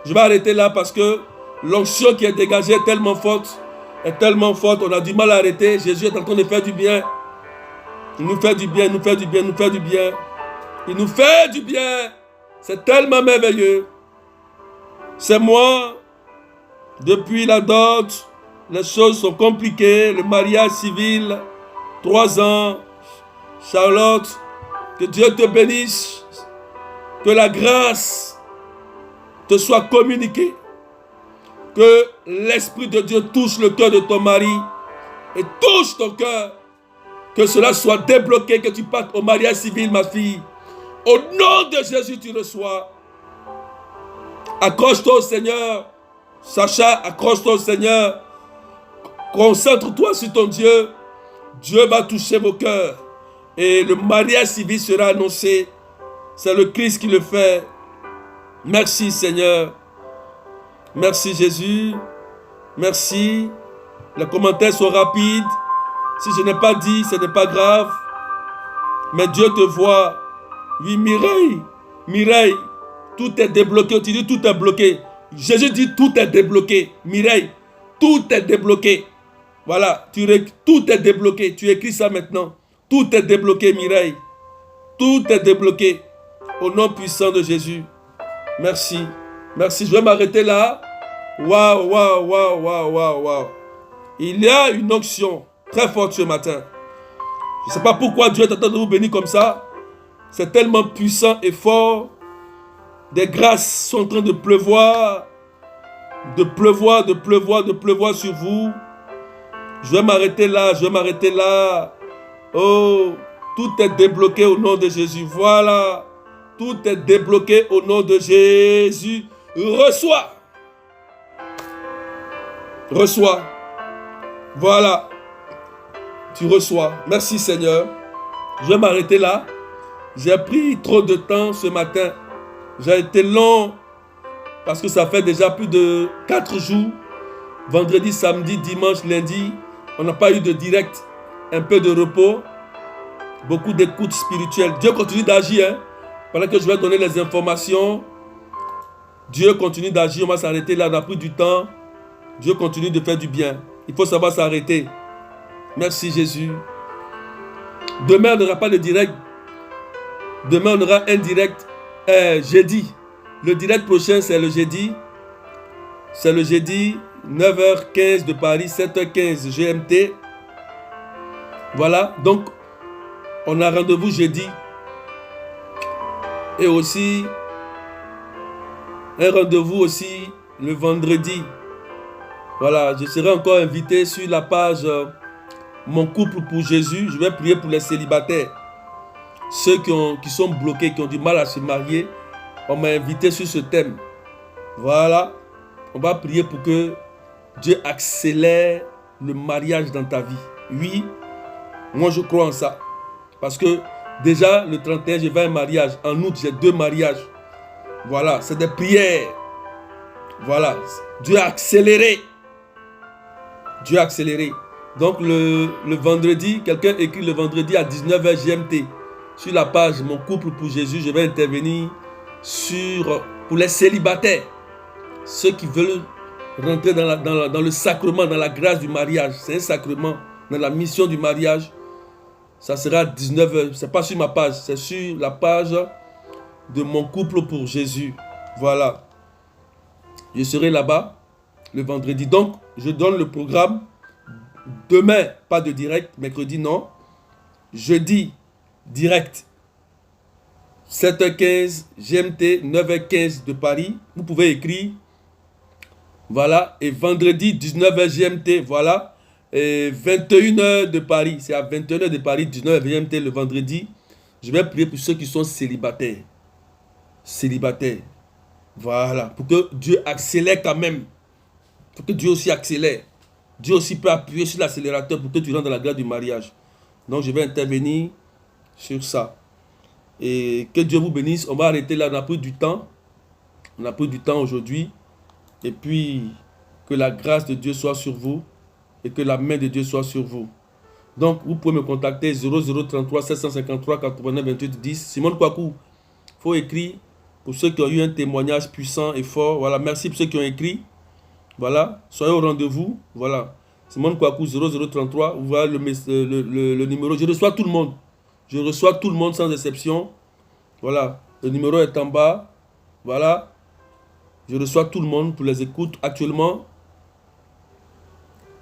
Je vais arrêter là parce que l'onction qui est dégagée est tellement forte, on a du mal à arrêter. Jésus est en train de faire du bien. Il nous fait du bien, il nous fait du bien, il nous fait du bien. Il nous fait du bien. C'est tellement merveilleux. C'est moi, depuis la dot, les choses sont compliquées. Le mariage civil, 3 ans. Charlotte, que Dieu te bénisse. Que la grâce te soit communiquée. Que l'Esprit de Dieu touche le cœur de ton mari et touche ton cœur. Que cela soit débloqué, que tu partes au mariage civil, ma fille. Au nom de Jésus, tu reçois. Accroche-toi au Seigneur. Sacha, accroche-toi au Seigneur. Concentre-toi sur ton Dieu. Dieu va toucher vos cœurs. Et le mariage civil sera annoncé. C'est le Christ qui le fait. Merci Seigneur. Merci Jésus. Merci. Les commentaires sont rapides. Si je n'ai pas dit, ce n'est pas grave. Mais Dieu te voit. Oui, Mireille, tout est débloqué. Tu dis tout est bloqué. Jésus dit tout est débloqué. Mireille, tout est débloqué. Voilà, tout est débloqué. Tu écris ça maintenant. Tout est débloqué, Mireille. Tout est débloqué. Au nom puissant de Jésus. Merci. Merci. Je vais m'arrêter là. Waouh. Il y a une onction très forte ce matin. Je ne sais pas pourquoi Dieu est en train de vous bénir comme ça. C'est tellement puissant et fort. Des grâces sont en train de pleuvoir. De pleuvoir sur vous. Je vais m'arrêter là. Oh, tout est débloqué au nom de Jésus. Voilà. Tout est débloqué au nom de Jésus. Reçois. Voilà. Tu reçois. Merci Seigneur. Je vais m'arrêter là. J'ai pris trop de temps ce matin. J'ai été long parce que ça fait déjà plus de 4 jours. Vendredi, samedi, dimanche, lundi. On n'a pas eu de direct. Un peu de repos. Beaucoup d'écoute spirituelle. Dieu continue d'agir. Hein? Pendant que je vais donner les informations. Dieu continue d'agir. On va s'arrêter là. On a pris du temps. Dieu continue de faire du bien. Il faut savoir s'arrêter. Merci Jésus. Demain, on n'aura pas de direct. Demain, on aura un direct jeudi. Le direct prochain, c'est le jeudi. C'est le jeudi, 9h15 de Paris, 7h15 GMT. Voilà, donc, on a rendez-vous jeudi. Et aussi, un rendez-vous aussi le vendredi. Voilà, je serai encore invité sur la page Mon couple pour Jésus. Je vais prier pour les célibataires. Ceux qui sont bloqués, qui ont du mal à se marier. On m'a invité sur ce thème. Voilà. On va prier pour que Dieu accélère le mariage dans ta vie. Oui, moi je crois en ça. Parce que déjà le 31, j'ai 20 mariages. En août, j'ai 2 mariages. Voilà, c'est des prières. Voilà, Dieu a accéléré. Dieu a accéléré. Donc le vendredi, quelqu'un écrit le vendredi à 19h GMT. Sur la page Mon couple pour Jésus, je vais intervenir pour les célibataires. Ceux qui veulent rentrer dans le sacrement, dans la grâce du mariage. C'est un sacrement, dans la mission du mariage. Ça sera à 19h. Ce n'est pas sur ma page, c'est sur la page de Mon couple pour Jésus. Voilà. Je serai là-bas le vendredi. Donc, je donne le programme. Demain, pas de direct. Mercredi, non. Jeudi, direct. 7h15 GMT, 9h15 de Paris. Vous pouvez écrire Voilà. Et vendredi, 19h GMT. Voilà. Et 21h de Paris. C'est à 21h de Paris, 19h GMT le vendredi. Je vais prier pour ceux qui sont célibataires. Célibataires. Voilà. Pour que Dieu accélère quand même. Pour que Dieu aussi accélère. Dieu aussi peut appuyer sur l'accélérateur pour que tu rentres dans la grâce du mariage. Donc je vais intervenir sur ça. Et que Dieu vous bénisse. On va arrêter là. On a pris du temps. On a pris du temps aujourd'hui. Et puis, que la grâce de Dieu soit sur vous. Et que la main de Dieu soit sur vous. Donc, vous pouvez me contacter 0033 753 89 28 10. Simone Kwaku, il faut écrire pour ceux qui ont eu un témoignage puissant et fort. Voilà, merci pour ceux qui ont écrit. Voilà, soyez au rendez-vous. Voilà, Simone Kwaku 0033. Vous voyez le numéro. Je reçois tout le monde. Je reçois tout le monde sans exception. Voilà, le numéro est en bas. Voilà, je reçois tout le monde pour les écoutes. Actuellement,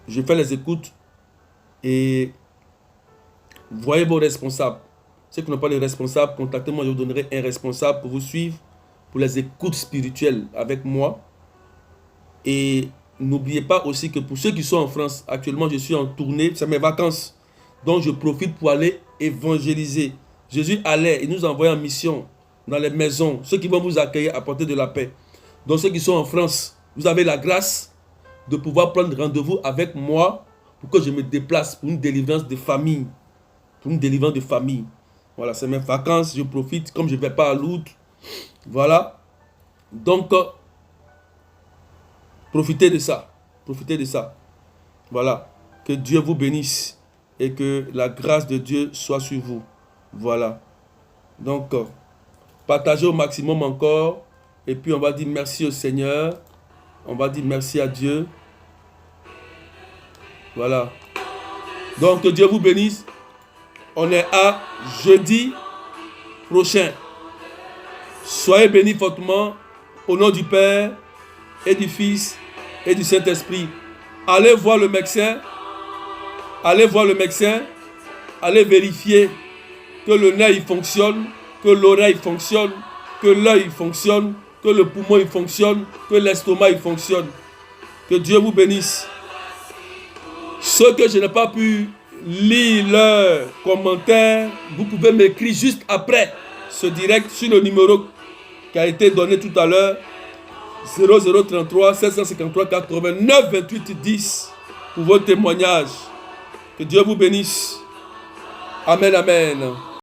je fais les écoutes et voyez vos responsables. Ceux qui n'ont pas de responsables, contactez-moi, je vous donnerai un responsable pour vous suivre pour les écoutes spirituelles avec moi. Et n'oubliez pas aussi que pour ceux qui sont en France, actuellement je suis en tournée, c'est mes vacances. Donc je profite pour aller évangéliser. Jésus allait, il nous envoie en mission dans les maisons, ceux qui vont vous accueillir, apporter de la paix. Donc ceux qui sont en France, vous avez la grâce de pouvoir prendre rendez-vous avec moi pour que je me déplace pour une délivrance de famille. Pour une délivrance de famille. Voilà, c'est mes vacances, je profite, comme je ne vais pas à Lourdes. Voilà. Donc, profitez de ça. Profitez de ça. Voilà. Que Dieu vous bénisse et que la grâce de Dieu soit sur vous. Voilà. Donc, partagez au maximum encore. Et puis, on va dire merci au Seigneur. On va dire merci à Dieu. Voilà. Donc, que Dieu vous bénisse. On est à jeudi prochain. Soyez bénis fortement au nom du Père et du Fils et du Saint-Esprit. Allez voir le médecin. Allez voir le médecin. Allez vérifier que le nez il fonctionne, que l'oreille fonctionne, que l'œil fonctionne, que le poumon il fonctionne, que l'estomac il fonctionne. Que Dieu vous bénisse. Ceux que je n'ai pas pu lire leurs commentaires, vous pouvez m'écrire juste après ce direct sur le numéro qui a été donné tout à l'heure, 0033 753 89 28 10 pour vos témoignages. Que Dieu vous bénisse. Amen, amen.